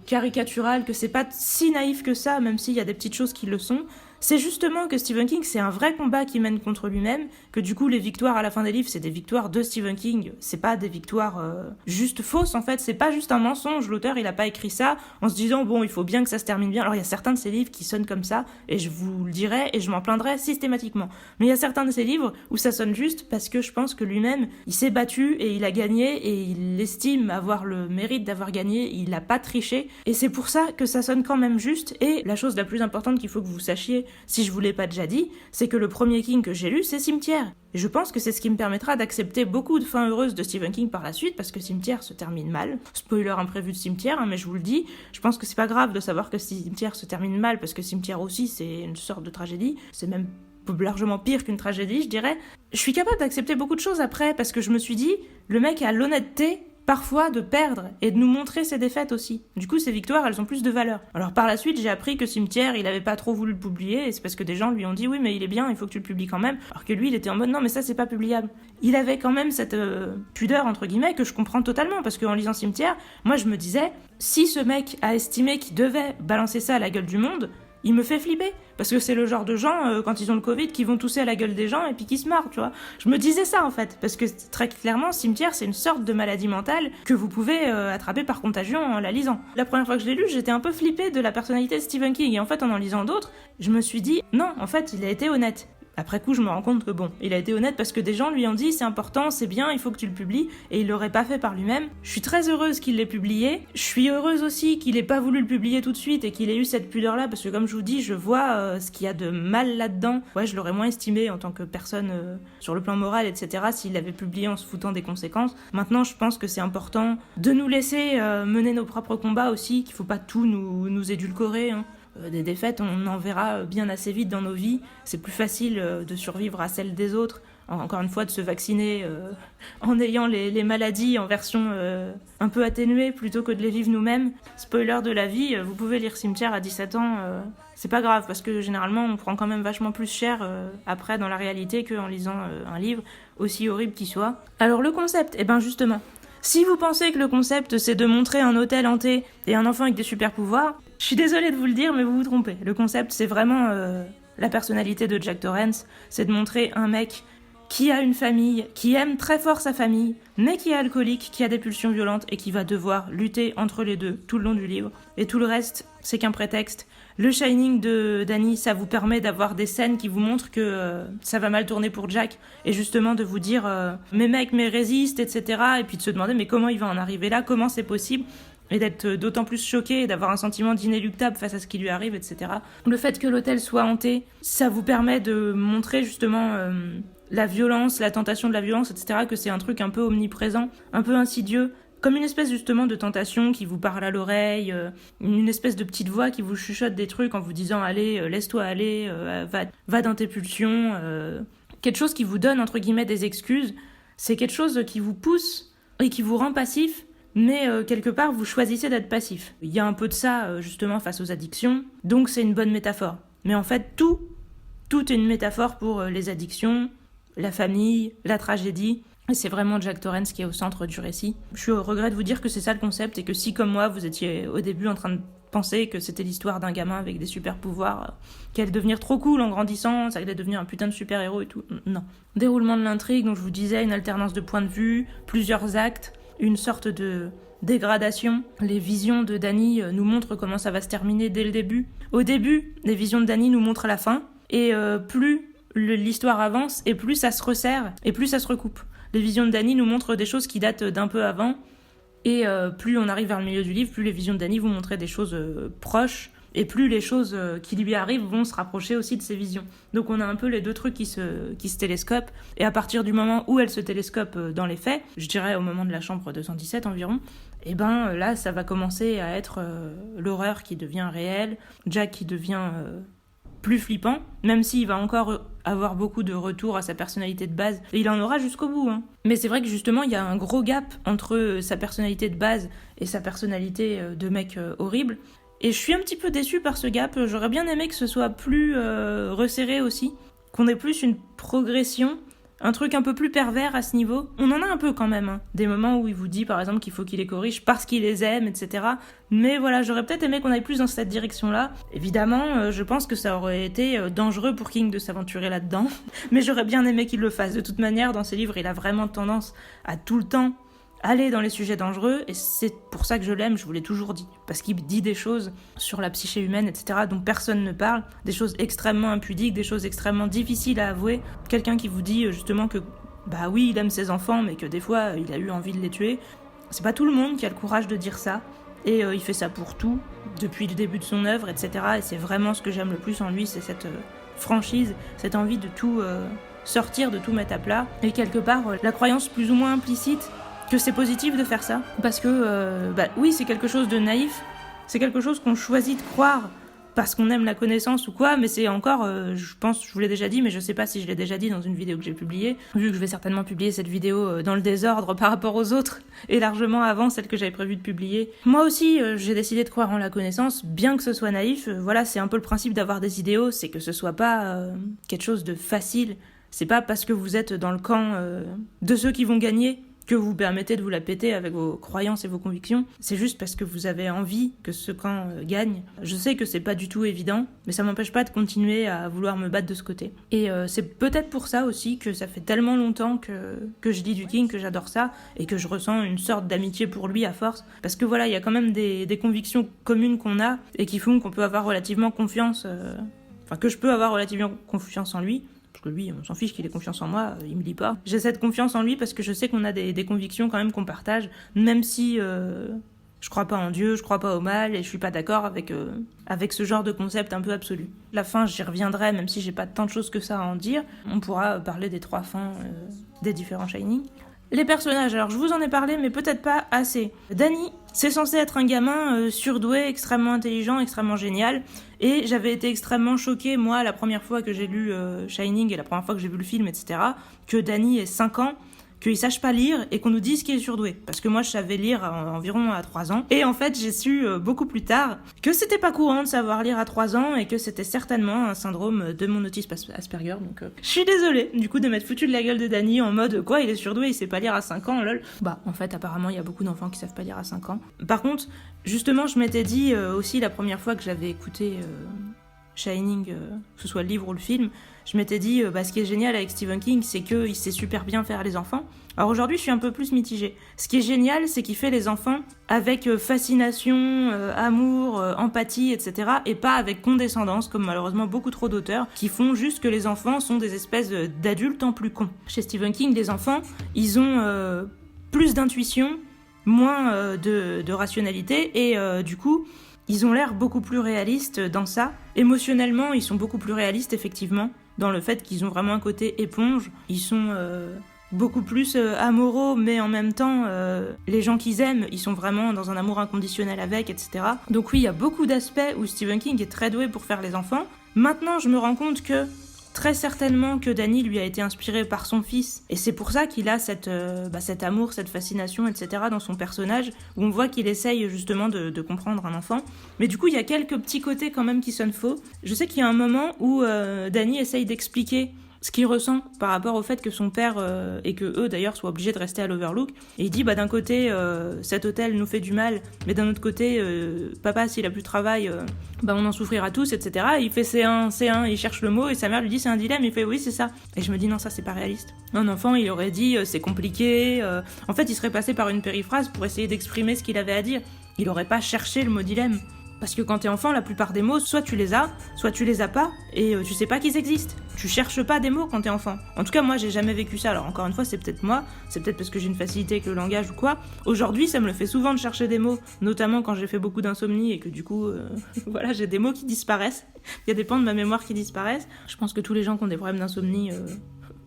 caricatural, que c'est pas si naïf que ça, même s'il y a des petites choses qui le sont, c'est justement que Stephen King, c'est un vrai combat qu'il mène contre lui-même, que du coup les victoires à la fin des livres, c'est des victoires de Stephen King, c'est pas des victoires juste fausses en fait, c'est pas juste un mensonge, l'auteur il a pas écrit ça en se disant bon il faut bien que ça se termine bien, alors il y a certains de ses livres qui sonnent comme ça, et je vous le dirai et je m'en plaindrai systématiquement, mais il y a certains de ses livres où ça sonne juste parce que je pense que lui-même, il s'est battu et il a gagné et il estime avoir le mérite d'avoir gagné, il a pas triché, et c'est pour ça que ça sonne quand même juste, et la chose la plus importante qu'il faut que vous sachiez, si je vous l'ai pas déjà dit, c'est que le premier King que j'ai lu, c'est Cimetière. Et je pense que c'est ce qui me permettra d'accepter beaucoup de fins heureuses de Stephen King par la suite, parce que Cimetière se termine mal. Spoiler imprévu de Cimetière, hein, mais je vous le dis, je pense que c'est pas grave de savoir que Cimetière se termine mal, parce que Cimetière aussi, c'est une sorte de tragédie. C'est même largement pire qu'une tragédie, je dirais. Je suis capable d'accepter beaucoup de choses après, parce que je me suis dit, le mec a l'honnêteté parfois de perdre et de nous montrer ses défaites aussi. Du coup, ces victoires, elles ont plus de valeur. Alors par la suite, j'ai appris que Cimetière, il avait pas trop voulu le publier, et c'est parce que des gens lui ont dit oui, mais il est bien, il faut que tu le publies quand même. Alors que lui, il était en mode non, mais ça, c'est pas publiable. Il avait quand même cette pudeur, entre guillemets, que je comprends totalement, parce qu'en lisant Cimetière, moi, je me disais, si ce mec a estimé qu'il devait balancer ça à la gueule du monde, il me fait flipper. Parce que c'est le genre de gens, quand ils ont le Covid, qui vont tousser à la gueule des gens et puis qui se marrent, tu vois. Je me disais ça, en fait. Parce que très clairement, cimetière, c'est une sorte de maladie mentale que vous pouvez attraper par contagion en la lisant. La première fois que je l'ai lu, j'étais un peu flippée de la personnalité de Stephen King. Et en fait, en lisant d'autres, je me suis dit, non, en fait, il a été honnête. Après coup, je me rends compte que bon, il a été honnête parce que des gens lui ont dit c'est important, c'est bien, il faut que tu le publies, et il l'aurait pas fait par lui-même. Je suis très heureuse qu'il l'ait publié. Je suis heureuse aussi qu'il ait pas voulu le publier tout de suite et qu'il ait eu cette pudeur-là, parce que comme je vous dis, je vois ce qu'il y a de mal là-dedans. Ouais, je l'aurais moins estimé en tant que personne sur le plan moral, etc. s'il l'avait publié en se foutant des conséquences. Maintenant, je pense que c'est important de nous laisser mener nos propres combats aussi, qu'il faut pas tout nous édulcorer, hein. Des défaites, on en verra bien assez vite dans nos vies. C'est plus facile de survivre à celles des autres. Encore une fois, de se vacciner en ayant les maladies en version un peu atténuée plutôt que de les vivre nous-mêmes. Spoiler de la vie, vous pouvez lire Cimetière à 17 ans, c'est pas grave parce que généralement on prend quand même vachement plus cher après dans la réalité qu'en lisant un livre, aussi horrible qu'il soit. Alors le concept, eh ben justement, si vous pensez que le concept c'est de montrer un hôtel hanté et un enfant avec des super pouvoirs, je suis désolée de vous le dire mais vous vous trompez. Le concept c'est vraiment la personnalité de Jack Torrance, c'est de montrer un mec qui a une famille, qui aime très fort sa famille, mais qui est alcoolique, qui a des pulsions violentes et qui va devoir lutter entre les deux tout le long du livre. Et tout le reste, c'est qu'un prétexte. Le Shining de Danny, ça vous permet d'avoir des scènes qui vous montrent que ça va mal tourner pour Jack, et justement de vous dire mais mec, mais résiste, etc. Et puis de se demander mais comment il va en arriver là, comment c'est possible, et d'être d'autant plus choqué et d'avoir un sentiment d'inéluctable face à ce qui lui arrive, etc. Le fait que l'hôtel soit hanté, ça vous permet de montrer justement la violence, la tentation de la violence, etc., que c'est un truc un peu omniprésent, un peu insidieux, comme une espèce justement de tentation qui vous parle à l'oreille, une espèce de petite voix qui vous chuchote des trucs en vous disant allez, laisse-toi aller, va dans tes pulsions, quelque chose qui vous donne entre guillemets des excuses, c'est quelque chose qui vous pousse et qui vous rend passif, mais quelque part vous choisissez d'être passif. Il y a un peu de ça justement face aux addictions, donc c'est une bonne métaphore. Mais en fait tout est une métaphore pour les addictions, la famille, la tragédie. Et c'est vraiment Jack Torrance qui est au centre du récit. Je suis au regret de vous dire que c'est ça le concept et que si, comme moi, vous étiez au début en train de penser que c'était l'histoire d'un gamin avec des super pouvoirs, qui allait devenir trop cool en grandissant, ça allait devenir un putain de super-héros et tout, non. Déroulement de l'intrigue, donc je vous disais, une alternance de points de vue, plusieurs actes, une sorte de dégradation. Les visions de Danny nous montrent comment ça va se terminer dès le début. Au début, les visions de Danny nous montrent la fin, et plus l'histoire avance et plus ça se resserre et plus ça se recoupe. Les visions de Danny nous montrent des choses qui datent d'un peu avant et plus on arrive vers le milieu du livre, plus les visions de Danny vont montrer des choses proches et plus les choses qui lui arrivent vont se rapprocher aussi de ses visions. Donc on a un peu les deux trucs qui se télescopent, et à partir du moment où elles se télescopent dans les faits, je dirais au moment de la chambre 217 environ, et ben là ça va commencer à être l'horreur qui devient réelle, Jack qui devient plus flippant, même s'il va encore avoir beaucoup de retours à sa personnalité de base, et il en aura jusqu'au bout, hein. Mais c'est vrai que justement, il y a un gros gap entre sa personnalité de base et sa personnalité de mec horrible, et je suis un petit peu déçue par ce gap. J'aurais bien aimé que ce soit plus resserré aussi, qu'on ait plus une progression, un truc un peu plus pervers à ce niveau. On en a un peu quand même, hein. Des moments où il vous dit par exemple qu'il faut qu'il les corrige parce qu'il les aime, etc. Mais voilà, j'aurais peut-être aimé qu'on aille plus dans cette direction-là. Évidemment, je pense que ça aurait été dangereux pour King de s'aventurer là-dedans. Mais j'aurais bien aimé qu'il le fasse. De toute manière, dans ses livres, il a vraiment tendance à tout le temps aller dans les sujets dangereux, et c'est pour ça que je l'aime, je vous l'ai toujours dit. Parce qu'il dit des choses sur la psyché humaine, etc., dont personne ne parle, des choses extrêmement impudiques, des choses extrêmement difficiles à avouer. Quelqu'un qui vous dit justement que, bah oui, il aime ses enfants, mais que des fois, il a eu envie de les tuer. C'est pas tout le monde qui a le courage de dire ça, et il fait ça pour tout, depuis le début de son œuvre, etc., et c'est vraiment ce que j'aime le plus en lui, c'est cette franchise, cette envie de tout sortir, de tout mettre à plat, et quelque part, la croyance plus ou moins implicite que c'est positif de faire ça, parce que oui, c'est quelque chose de naïf, c'est quelque chose qu'on choisit de croire parce qu'on aime la connaissance ou quoi, mais c'est encore, je pense, je vous l'ai déjà dit, mais je sais pas si je l'ai déjà dit dans une vidéo que j'ai publiée, vu que je vais certainement publier cette vidéo dans le désordre par rapport aux autres, et largement avant celle que j'avais prévu de publier. Moi aussi, j'ai décidé de croire en la connaissance, bien que ce soit naïf. Voilà, c'est un peu le principe d'avoir des idéaux, c'est que ce soit pas quelque chose de facile. C'est pas parce que vous êtes dans le camp de ceux qui vont gagner que vous permettez de vous la péter avec vos croyances et vos convictions, c'est juste parce que vous avez envie que ce camp gagne. Je sais que c'est pas du tout évident, mais ça m'empêche pas de continuer à vouloir me battre de ce côté. Et c'est peut-être pour ça aussi que ça fait tellement longtemps que je lis du King, que j'adore ça, et que je ressens une sorte d'amitié pour lui à force. Parce que voilà, il y a quand même des convictions communes qu'on a, et qui font qu'on peut avoir relativement confiance, que je peux avoir relativement confiance en lui. Parce que lui, on s'en fiche qu'il ait confiance en moi, il me lit pas. J'ai cette confiance en lui parce que je sais qu'on a des convictions quand même qu'on partage, même si je crois pas en Dieu, je crois pas au mal, et je suis pas d'accord avec ce genre de concept un peu absolu. La fin, j'y reviendrai, même si j'ai pas tant de choses que ça à en dire. On pourra parler des 3 fins des différents Shining. Les personnages, alors je vous en ai parlé, mais peut-être pas assez. Danny, c'est censé être un gamin surdoué, extrêmement intelligent, extrêmement génial, et j'avais été extrêmement choquée, moi, la première fois que j'ai lu Shining et la première fois que j'ai vu le film, etc., que Danny ait 5 ans, qu'il sache pas lire et qu'on nous dise qu'il est surdoué. Parce que moi, je savais lire environ à 3 ans. Et en fait, j'ai su beaucoup plus tard que c'était pas courant de savoir lire à 3 ans et que c'était certainement un syndrome de mon autisme Asperger. Donc, je suis désolée, du coup, de m'être foutu de la gueule de Danny en mode quoi, il est surdoué, il sait pas lire à 5 ans, lol. Bah, en fait, apparemment, il y a beaucoup d'enfants qui savent pas lire à 5 ans. Par contre, justement, je m'étais dit aussi la première fois que j'avais écouté Shining, que ce soit le livre ou le film, je m'étais dit, ce qui est génial avec Stephen King, c'est qu'il sait super bien faire les enfants. Alors aujourd'hui, je suis un peu plus mitigée. Ce qui est génial, c'est qu'il fait les enfants avec fascination, amour, empathie, etc. et pas avec condescendance, comme malheureusement beaucoup trop d'auteurs, qui font juste que les enfants sont des espèces d'adultes en plus cons. Chez Stephen King, les enfants, ils ont plus d'intuition, moins de rationalité, et du coup, ils ont l'air beaucoup plus réalistes dans ça. Émotionnellement, ils sont beaucoup plus réalistes, effectivement, dans le fait qu'ils ont vraiment un côté éponge. Ils sont beaucoup plus amoureux, mais en même temps, les gens qu'ils aiment, ils sont vraiment dans un amour inconditionnel avec, etc. Donc oui, il y a beaucoup d'aspects où Stephen King est très doué pour faire les enfants. Maintenant, je me rends compte que très certainement que Danny lui a été inspiré par son fils, et c'est pour ça qu'il a cet amour, cette fascination, etc. dans son personnage, où on voit qu'il essaye justement de comprendre un enfant. Mais du coup, il y a quelques petits côtés quand même qui sonnent faux. Je sais qu'il y a un moment où Danny essaye d'expliquer ce qu'il ressent par rapport au fait que son père et que eux d'ailleurs soient obligés de rester à l'Overlook, et il dit d'un côté cet hôtel nous fait du mal, mais d'un autre côté papa s'il a plus de travail on en souffrira tous, etc. Et il fait C1, il cherche le mot et sa mère lui dit c'est un dilemme, il fait oui c'est ça, et je me dis non, ça c'est pas réaliste. Un enfant il aurait dit c'est compliqué, en fait il serait passé par une périphrase pour essayer d'exprimer ce qu'il avait à dire, il aurait pas cherché le mot dilemme. Parce que quand t'es enfant, la plupart des mots, soit tu les as pas, et tu sais pas qu'ils existent. Tu cherches pas des mots quand t'es enfant. En tout cas, moi, j'ai jamais vécu ça. Alors encore une fois, c'est peut-être moi, c'est peut-être parce que j'ai une facilité avec le langage ou quoi. Aujourd'hui, ça me le fait souvent de chercher des mots, notamment quand j'ai fait beaucoup d'insomnie et que du coup, voilà, j'ai des mots qui disparaissent. Il y a des pans de ma mémoire qui disparaissent. Je pense que tous les gens qui ont des problèmes d'insomnie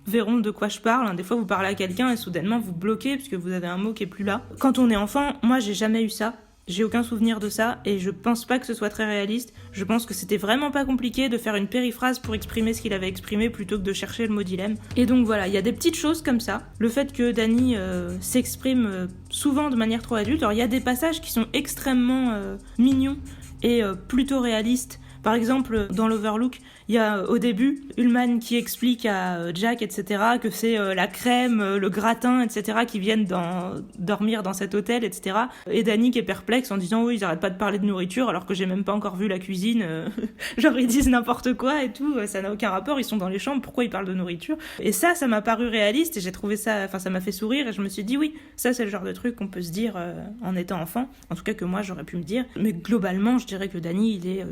verront de quoi je parle. Des fois, vous parlez à quelqu'un et soudainement, vous bloquez parce que vous avez un mot qui est plus là. Quand on est enfant, moi, j'ai jamais eu ça. J'ai aucun souvenir de ça et je pense pas que ce soit très réaliste. Je pense que c'était vraiment pas compliqué de faire une périphrase pour exprimer ce qu'il avait exprimé plutôt que de chercher le mot dilemme. Et donc voilà, il y a des petites choses comme ça. Le fait que Danny s'exprime souvent de manière trop adulte. Alors il y a des passages qui sont extrêmement mignons et plutôt réalistes. Par exemple, dans l'Overlook, il y a au début Ullman qui explique à Jack, etc., que c'est la crème, le gratin, etc., qui viennent dormir dans cet hôtel, etc. Et Danny qui est perplexe en disant oui, ils arrêtent pas de parler de nourriture alors que j'ai même pas encore vu la cuisine. Genre ils disent n'importe quoi et tout, ça n'a aucun rapport, ils sont dans les chambres, pourquoi ils parlent de nourriture? Et ça m'a paru réaliste et j'ai trouvé ça, ça m'a fait sourire et je me suis dit oui, ça c'est le genre de truc qu'on peut se dire en étant enfant. En tout cas que moi j'aurais pu me dire. Mais globalement, je dirais que Danny, il est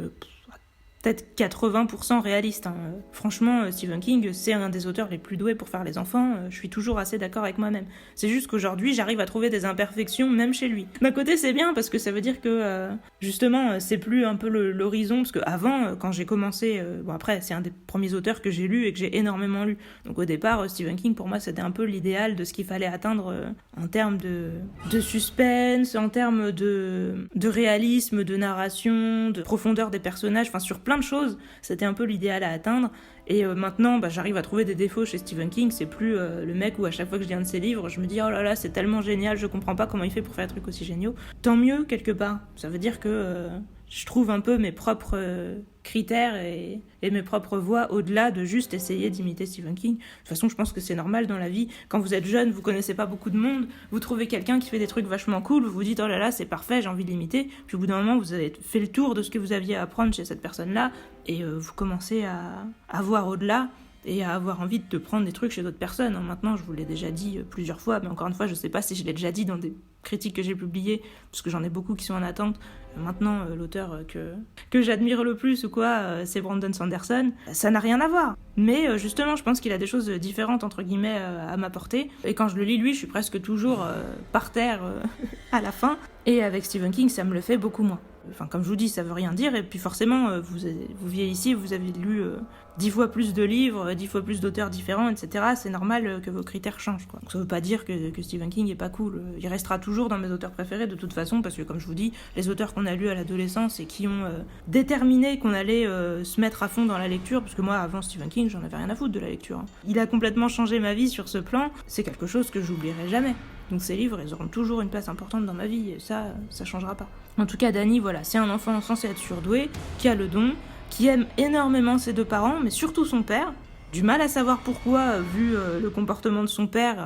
peut-être 80% réaliste. Franchement, Stephen King, c'est un des auteurs les plus doués pour faire les enfants. Je suis toujours assez d'accord avec moi-même. C'est juste qu'aujourd'hui, j'arrive à trouver des imperfections même chez lui. D'un côté, c'est bien parce que ça veut dire que, justement, c'est plus un peu l'horizon. Parce qu'avant, quand j'ai commencé... après, c'est un des premiers auteurs que j'ai lu et que j'ai énormément lu. Donc au départ, Stephen King, pour moi, c'était un peu l'idéal de ce qu'il fallait atteindre en termes de suspense, en termes de réalisme, de narration, de profondeur des personnages, enfin sur plein de choses, c'était un peu l'idéal à atteindre. Et maintenant, j'arrive à trouver des défauts chez Stephen King. C'est plus le mec où à chaque fois que je lis un de ses livres, je me dis oh là là, c'est tellement génial, je comprends pas comment il fait pour faire des trucs aussi géniaux. Tant mieux quelque part. Ça veut dire que je trouve un peu mes propres critères et mes propres voies au-delà de juste essayer d'imiter Stephen King. De toute façon, je pense que c'est normal dans la vie. Quand vous êtes jeune, vous connaissez pas beaucoup de monde, vous trouvez quelqu'un qui fait des trucs vachement cool, vous vous dites « Oh là là, c'est parfait, j'ai envie de l'imiter ». Puis au bout d'un moment, vous avez fait le tour de ce que vous aviez à apprendre chez cette personne-là et vous commencez à voir au-delà et à avoir envie de prendre des trucs chez d'autres personnes. Maintenant, je vous l'ai déjà dit plusieurs fois, mais encore une fois, je sais pas si je l'ai déjà dit dans des critiques que j'ai publiées, parce que j'en ai beaucoup qui sont en attente. Maintenant, l'auteur que j'admire le plus ou quoi, c'est Brandon Sanderson. Ça n'a rien à voir. Mais justement, je pense qu'il a des choses différentes, entre guillemets, à m'apporter. Et quand je le lis, lui, je suis presque toujours par terre à la fin. Et avec Stephen King, ça me le fait beaucoup moins. Enfin, comme je vous dis, ça veut rien dire. Et puis forcément, vous vieillissez, vous avez lu 10 fois plus de livres, 10 fois plus d'auteurs différents, etc. C'est normal que vos critères changent, quoi. Donc, ça veut pas dire que Stephen King est pas cool. Il restera toujours dans mes auteurs préférés de toute façon, parce que comme je vous dis, les auteurs qu'on a lus à l'adolescence et qui ont déterminé qu'on allait se mettre à fond dans la lecture, parce que moi, avant Stephen King, j'en avais rien à foutre de la lecture. Hein. Il a complètement changé ma vie sur ce plan. C'est quelque chose que j'oublierai jamais. Donc ces livres, ils auront toujours une place importante dans ma vie, et ça changera pas. En tout cas, Danny, voilà, c'est un enfant censé être surdoué, qui a le don, qui aime énormément ses deux parents, mais surtout son père. Du mal à savoir pourquoi, vu le comportement de son père.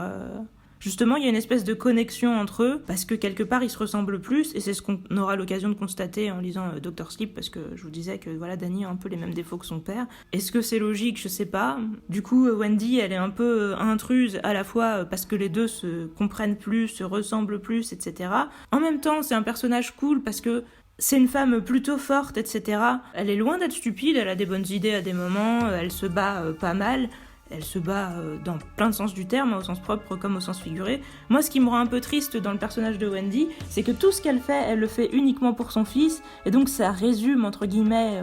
Justement, il y a une espèce de connexion entre eux, parce que quelque part, ils se ressemblent plus, et c'est ce qu'on aura l'occasion de constater en lisant Dr. Sleep, parce que je vous disais que voilà, Danny a un peu les mêmes défauts que son père. Est-ce que c'est logique? Je sais pas. Du coup, Wendy, elle est un peu intruse, à la fois parce que les deux se comprennent plus, se ressemblent plus, etc. En même temps, c'est un personnage cool, parce que c'est une femme plutôt forte, etc. Elle est loin d'être stupide, elle a des bonnes idées à des moments, elle se bat pas mal. Elle se bat dans plein de sens du terme, au sens propre comme au sens figuré. Moi, ce qui me rend un peu triste dans le personnage de Wendy, c'est que tout ce qu'elle fait, elle le fait uniquement pour son fils, et donc ça résume, entre guillemets,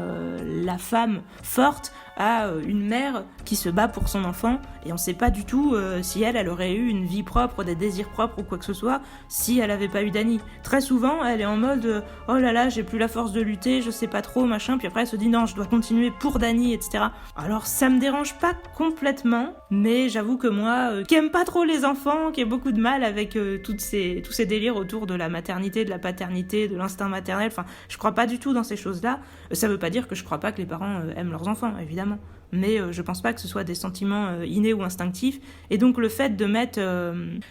la femme forte à une mère qui se bat pour son enfant, et on sait pas du tout si elle aurait eu une vie propre, des désirs propres ou quoi que ce soit, si elle avait pas eu Danny. Très souvent, elle est en mode oh là là, j'ai plus la force de lutter, je sais pas trop, machin, puis après elle se dit non, je dois continuer pour Danny, etc. Alors ça me dérange pas complètement, mais j'avoue que moi, qui aime pas trop les enfants, qui ai beaucoup de mal avec tous ces délires autour de la maternité, de la paternité, de l'instinct maternel, enfin, je crois pas du tout dans ces choses-là. Ça veut pas dire que je crois pas que les parents aiment leurs enfants, évidemment. Mais je pense pas que ce soit des sentiments innés ou instinctifs. Et donc le fait de mettre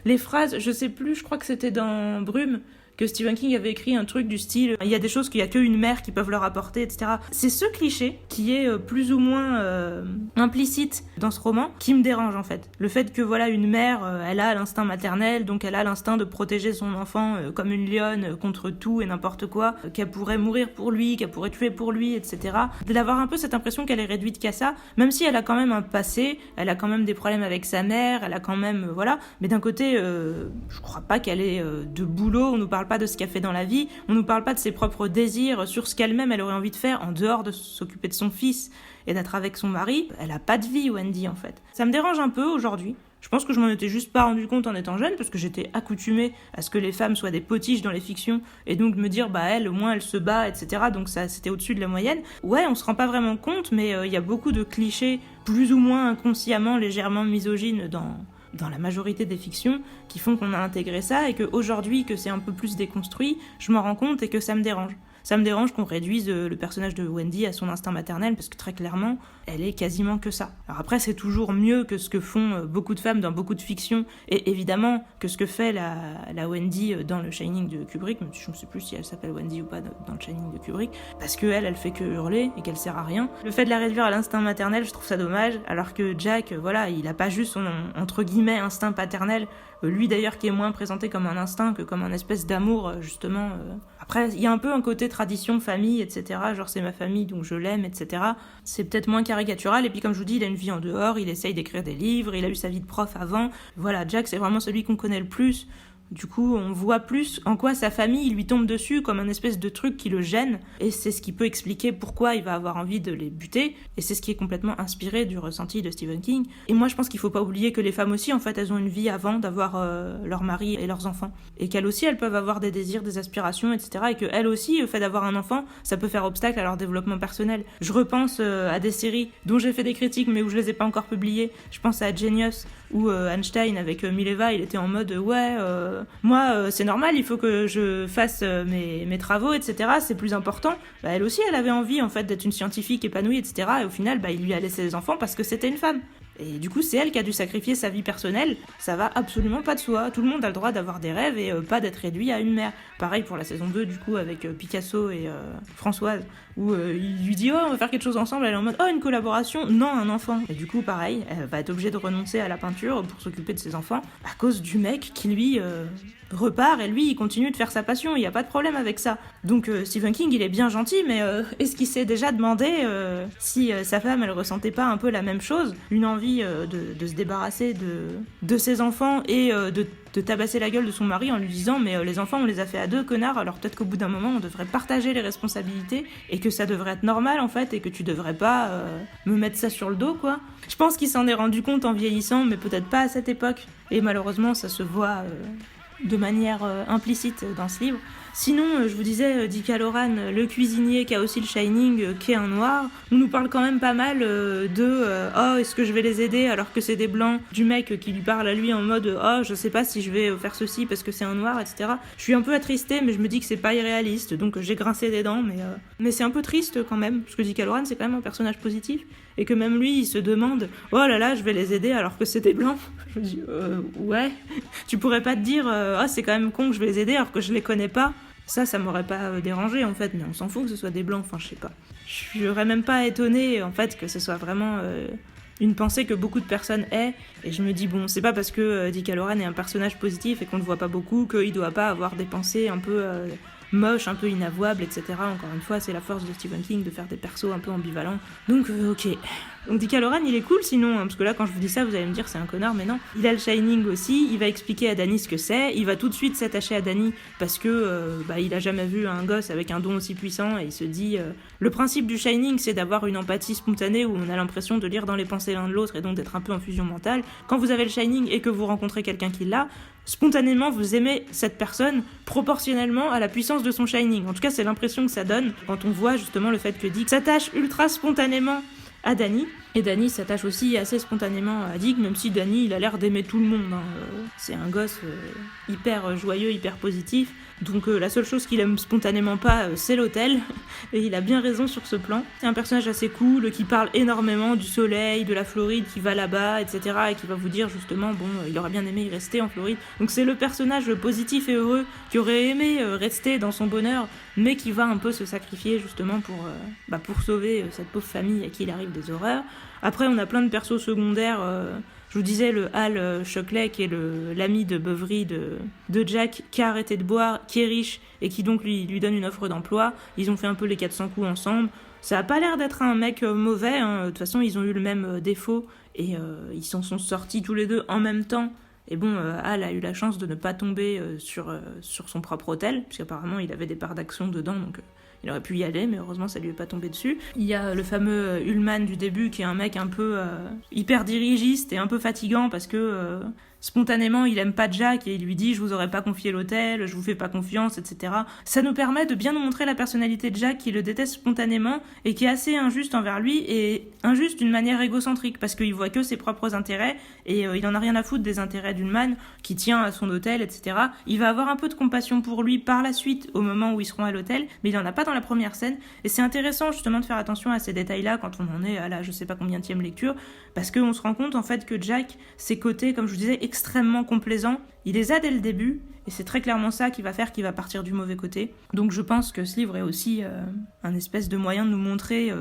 les phrases, je sais plus, je crois que c'était dans Brume, que Stephen King avait écrit un truc du style il y a des choses qu'il y a qu'une mère qui peuvent leur apporter, etc. C'est ce cliché qui est plus ou moins implicite dans ce roman qui me dérange en fait. Le fait que voilà, une mère, elle a l'instinct maternel, donc elle a l'instinct de protéger son enfant comme une lionne contre tout et n'importe quoi, qu'elle pourrait mourir pour lui, qu'elle pourrait tuer pour lui, etc. D'avoir un peu cette impression qu'elle est réduite qu'à ça, même si elle a quand même un passé, elle a quand même des problèmes avec sa mère, elle a quand même, voilà, mais d'un côté, je crois pas qu'elle ait de boulot, on nous parle pas de ce qu'elle fait dans la vie, on nous parle pas de ses propres désirs, sur ce qu'elle-même elle aurait envie de faire en dehors de s'occuper de son fils et d'être avec son mari. Elle a pas de vie, Wendy, en fait. Ça me dérange un peu aujourd'hui. Je pense que je m'en étais juste pas rendu compte en étant jeune, parce que j'étais accoutumée à ce que les femmes soient des potiches dans les fictions, et donc de me dire, bah elle, au moins elle se bat, etc. Donc ça, c'était au-dessus de la moyenne. Ouais, on se rend pas vraiment compte, mais il y a beaucoup de clichés, plus ou moins inconsciemment, légèrement misogynes dans la majorité des fictions, qui font qu'on a intégré ça, et qu'aujourd'hui, que c'est un peu plus déconstruit, je m'en rends compte et que ça me dérange. Ça me dérange qu'on réduise le personnage de Wendy à son instinct maternel, parce que très clairement, elle est quasiment que ça. Alors après, c'est toujours mieux que ce que font beaucoup de femmes dans beaucoup de fictions, et évidemment que ce que fait la Wendy dans le Shining de Kubrick, même si je ne sais plus si elle s'appelle Wendy ou pas dans le Shining de Kubrick, parce qu'elle, elle fait que hurler, et qu'elle sert à rien. Le fait de la réduire à l'instinct maternel, je trouve ça dommage, alors que Jack, voilà, il a pas juste son, entre guillemets, instinct paternel, lui d'ailleurs qui est moins présenté comme un instinct que comme un espèce d'amour, justement. Après, il y a un peu un côté tradition, famille, etc. Genre c'est ma famille donc je l'aime, etc. C'est peut-être moins caricatural, et puis comme je vous dis, il a une vie en dehors, il essaye d'écrire des livres, il a eu sa vie de prof avant. Voilà, Jack c'est vraiment celui qu'on connaît le plus. Du coup, on voit plus en quoi sa famille lui tombe dessus comme un espèce de truc qui le gêne, et c'est ce qui peut expliquer pourquoi il va avoir envie de les buter, et c'est ce qui est complètement inspiré du ressenti de Stephen King. Et moi, je pense qu'il faut pas oublier que les femmes aussi, en fait, elles ont une vie avant d'avoir leur mari et leurs enfants, et qu'elles aussi, elles peuvent avoir des désirs, des aspirations, etc., et qu'elles aussi, le fait d'avoir un enfant, ça peut faire obstacle à leur développement personnel. Je repense à des séries dont j'ai fait des critiques, mais où je les ai pas encore publiées. Je pense à Genius, où Einstein, avec Mileva, il était en mode « Ouais, moi c'est normal, il faut que je fasse mes travaux, etc. C'est plus important. Bah, elle aussi, elle avait envie en fait d'être une scientifique épanouie, etc. Et au final, bah, il lui a laissé les enfants parce que c'était une femme. Et du coup, c'est elle qui a dû sacrifier sa vie personnelle. Ça va absolument pas de soi. Tout le monde a le droit d'avoir des rêves et pas d'être réduit à une mère. Pareil pour la saison 2, du coup, avec Picasso et Françoise, où il lui dit « Oh, on va faire quelque chose ensemble ». Elle est en mode « Oh, une collaboration ?» Non, un enfant. Et du coup, pareil, elle va être obligée de renoncer à la peinture pour s'occuper de ses enfants à cause du mec qui, lui, repart et lui, il continue de faire sa passion. Il n'y a pas de problème avec ça. Donc, Stephen King, il est bien gentil, mais est-ce qu'il s'est déjà demandé si sa femme, elle ressentait pas un peu la même chose ? Une envie de se débarrasser de ses enfants et de tabasser la gueule de son mari en lui disant mais les enfants on les a fait à deux, connards, alors peut-être qu'au bout d'un moment on devrait partager les responsabilités et que ça devrait être normal en fait et que tu devrais pas me mettre ça sur le dos quoi. Je pense qu'il s'en est rendu compte en vieillissant, mais peut-être pas à cette époque, et malheureusement ça se voit de manière implicite dans ce livre. Sinon, je vous disais, Dick Hallorann, le cuisinier qui a aussi le Shining, qui est un noir, on nous parle quand même pas mal oh, est-ce que je vais les aider alors que c'est des blancs, du mec qui lui parle à lui en mode oh, je sais pas si je vais faire ceci parce que c'est un noir, etc. Je suis un peu attristée, mais je me dis que c'est pas irréaliste, donc j'ai grincé des dents, mais c'est un peu triste quand même, parce que Dick Hallorann, c'est quand même un personnage positif, et que même lui, il se demande oh là là, je vais les aider alors que c'est des blancs. Je me dis ouais, tu pourrais pas te dire oh, c'est quand même con que je vais les aider alors que je les connais pas. Ça m'aurait pas dérangé en fait, mais on s'en fout que ce soit des blancs, enfin je sais pas. Je serais même pas étonnée en fait que ce soit vraiment une pensée que beaucoup de personnes aient, et je me dis bon, c'est pas parce que Dick Hallorann est un personnage positif et qu'on le voit pas beaucoup qu'il doit pas avoir des pensées un peu moches, un peu inavouables, etc. Encore une fois, c'est la force de Stephen King de faire des persos un peu ambivalents. Donc ok. Donc Dick Hallorann, il est cool sinon, hein, parce que là quand je vous dis ça, vous allez me dire c'est un connard, mais non. Il a le Shining aussi, il va expliquer à Danny ce que c'est, il va tout de suite s'attacher à Danny parce que il a jamais vu un gosse avec un don aussi puissant, et il se dit le principe du Shining, c'est d'avoir une empathie spontanée où on a l'impression de lire dans les pensées l'un de l'autre et donc d'être un peu en fusion mentale. Quand vous avez le Shining et que vous rencontrez quelqu'un qui l'a, spontanément vous aimez cette personne proportionnellement à la puissance de son Shining. En tout cas, c'est l'impression que ça donne quand on voit justement le fait que Dick s'attache ultra spontanément à Danny, et Danny s'attache aussi assez spontanément à Dick, même si Danny il a l'air d'aimer tout le monde, hein. C'est un gosse hyper joyeux, hyper positif, donc la seule chose qu'il aime spontanément pas c'est l'hôtel, et il a bien raison sur ce plan. C'est un personnage assez cool qui parle énormément du soleil, de la Floride, qui va là-bas, etc., et qui va vous dire justement bon, il aurait bien aimé y rester en Floride. Donc c'est le personnage positif et heureux qui aurait aimé rester dans son bonheur, mais qui va un peu se sacrifier justement pour sauver cette pauvre famille à qui il arrive des horreurs. Après, on a plein de persos secondaires. Je vous disais, le Hal Shockley, qui est l'ami de Bovary de Jack, qui a arrêté de boire, qui est riche, et qui donc lui donne une offre d'emploi. Ils ont fait un peu les 400 coups ensemble. Ça a pas l'air d'être un mec mauvais, hein. De toute façon, ils ont eu le même défaut, et ils s'en sont sortis tous les deux en même temps. Et bon, Hal a eu la chance de ne pas tomber sur son propre hôtel, puisqu'apparemment il avait des parts d'action dedans, donc il aurait pu y aller, mais heureusement ça lui est pas tombé dessus. Il y a le fameux Ullman du début, qui est un mec un peu hyper dirigiste et un peu fatigant, parce que spontanément il aime pas Jack et il lui dit je vous aurais pas confié l'hôtel, je vous fais pas confiance, etc. Ça nous permet de bien nous montrer la personnalité de Jack, qui le déteste spontanément et qui est assez injuste envers lui, et injuste d'une manière égocentrique, parce qu'il voit que ses propres intérêts et il en a rien à foutre des intérêts d'Ullman qui tient à son hôtel, etc. Il va avoir un peu de compassion pour lui par la suite au moment où ils seront à l'hôtel, mais il en a pas dans la première scène, et c'est intéressant justement de faire attention à ces détails-là quand on en est à la je sais pas combienième lecture, parce qu'on se rend compte en fait que Jack, ses côtés, comme je vous disais, extrêmement complaisant, il les a dès le début, et c'est très clairement ça qui va faire qu'il va partir du mauvais côté. Donc je pense que ce livre est aussi un espèce de moyen de nous montrer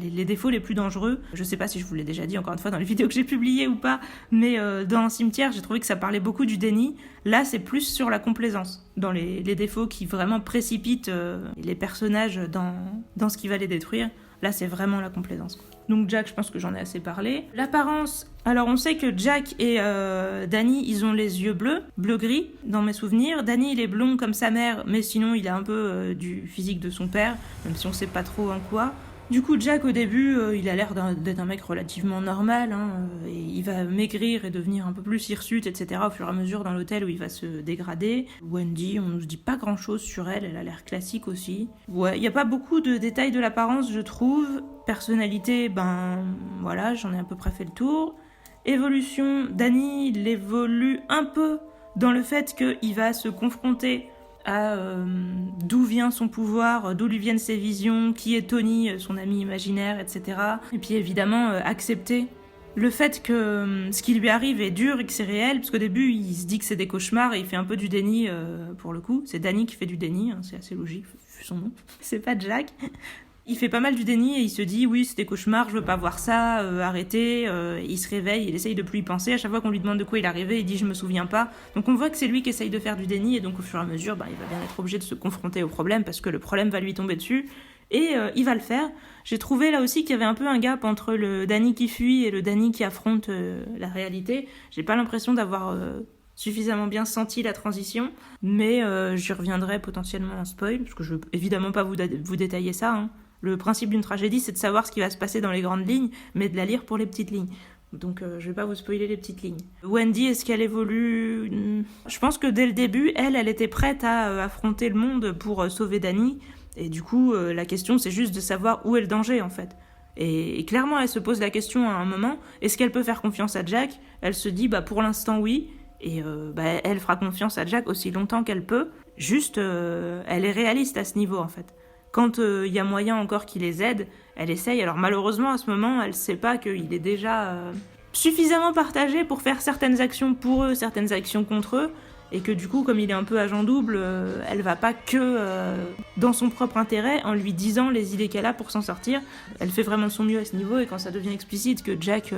les défauts les plus dangereux. Je sais pas si je vous l'ai déjà dit encore une fois dans les vidéos que j'ai publiées ou pas, mais dans Cimetière, j'ai trouvé que ça parlait beaucoup du déni. Là, c'est plus sur la complaisance, dans les défauts qui vraiment précipitent les personnages dans ce qui va les détruire. Là, c'est vraiment la complaisance, quoi. Donc Jack, je pense que j'en ai assez parlé. L'apparence, alors on sait que Jack et Danny, ils ont les yeux bleus, bleu-gris, dans mes souvenirs. Danny, il est blond comme sa mère, mais sinon il a un peu du physique de son père, même si on sait pas trop en quoi. Du coup, Jack, au début, il a l'air d'être un mec relativement normal, hein, et il va maigrir et devenir un peu plus hirsute, etc. au fur et à mesure dans l'hôtel où il va se dégrader. Wendy, on nous dit pas grand-chose sur elle, elle a l'air classique aussi. Ouais, il y a pas beaucoup de détails de l'apparence, je trouve. Personnalité, voilà, j'en ai à peu près fait le tour. Évolution, Danny, il évolue un peu dans le fait qu'il va se confronter à d'où vient son pouvoir, d'où lui viennent ses visions, qui est Tony, son ami imaginaire, etc. Et puis évidemment, accepter le fait que ce qui lui arrive est dur et que c'est réel, parce qu'au début, il se dit que c'est des cauchemars et il fait un peu du déni pour le coup. C'est Danny qui fait du déni, hein, c'est assez logique, vu son nom. C'est pas Jack. Il fait pas mal du déni et il se dit oui c'est des cauchemars, je veux pas voir ça, arrêtez. Il se réveille, il essaye de plus y penser. À chaque fois qu'on lui demande de quoi il est arrivé, il dit je me souviens pas. Donc on voit que c'est lui qui essaye de faire du déni et donc au fur et à mesure, il va bien être obligé de se confronter au problème parce que le problème va lui tomber dessus et il va le faire. J'ai trouvé là aussi qu'il y avait un peu un gap entre le Danny qui fuit et le Danny qui affronte la réalité. J'ai pas l'impression d'avoir suffisamment bien senti la transition, mais j'y reviendrai potentiellement en spoil parce que je veux évidemment pas vous détailler ça, hein. Le principe d'une tragédie, c'est de savoir ce qui va se passer dans les grandes lignes, mais de la lire pour les petites lignes. Donc je vais pas vous spoiler les petites lignes. Wendy, est-ce qu'elle évolue ? Je pense que dès le début, elle était prête à affronter le monde pour sauver Danny. Et du coup, la question, c'est juste de savoir où est le danger, en fait. Et clairement, elle se pose la question à un moment, est-ce qu'elle peut faire confiance à Jack ? Elle se dit, pour l'instant, oui. Et elle fera confiance à Jack aussi longtemps qu'elle peut. Juste, elle est réaliste à ce niveau, en fait. Quand il y a moyen encore qu'il les aide, elle essaye. Alors malheureusement, à ce moment, elle sait pas qu'il est déjà suffisamment partagé pour faire certaines actions pour eux, certaines actions contre eux, et que du coup, comme il est un peu agent double, elle va pas que dans son propre intérêt, en lui disant les idées qu'elle a pour s'en sortir. Elle fait vraiment de son mieux à ce niveau, et quand ça devient explicite que Jack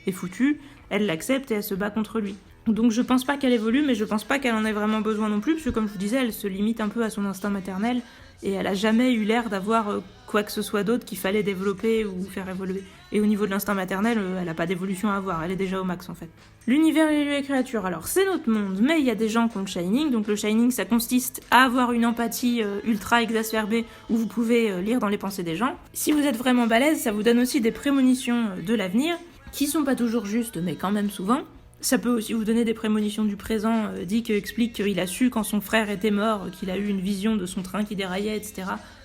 est foutu, elle l'accepte et elle se bat contre lui. Donc je pense pas qu'elle évolue, mais je pense pas qu'elle en ait vraiment besoin non plus, parce que comme je vous disais, elle se limite un peu à son instinct maternel, et elle a jamais eu l'air d'avoir quoi que ce soit d'autre qu'il fallait développer ou faire évoluer. Et au niveau de l'instinct maternel, elle a pas d'évolution à avoir, elle est déjà au max en fait. L'univers et les créatures, alors c'est notre monde, mais il y a des gens qui ont le Shining, donc le Shining ça consiste à avoir une empathie ultra exacerbée où vous pouvez lire dans les pensées des gens. Si vous êtes vraiment balèze, ça vous donne aussi des prémonitions de l'avenir, qui sont pas toujours justes, mais quand même souvent. Ça peut aussi vous donner des prémonitions du présent. Dick explique qu'il a su quand son frère était mort, qu'il a eu une vision de son train qui déraillait, etc.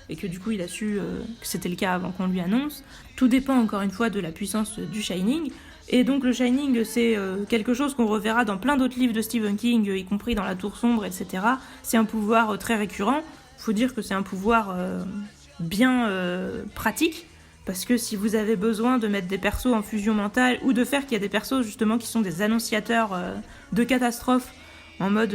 Et que du coup il a su que c'était le cas avant qu'on lui annonce. Tout dépend encore une fois de la puissance du Shining. Et donc le Shining c'est quelque chose qu'on reverra dans plein d'autres livres de Stephen King, y compris dans La Tour Sombre, etc. C'est un pouvoir très récurrent. Faut dire que c'est un pouvoir bien pratique. Parce que si vous avez besoin de mettre des persos en fusion mentale ou de faire qu'il y a des persos justement qui sont des annonciateurs de catastrophes en mode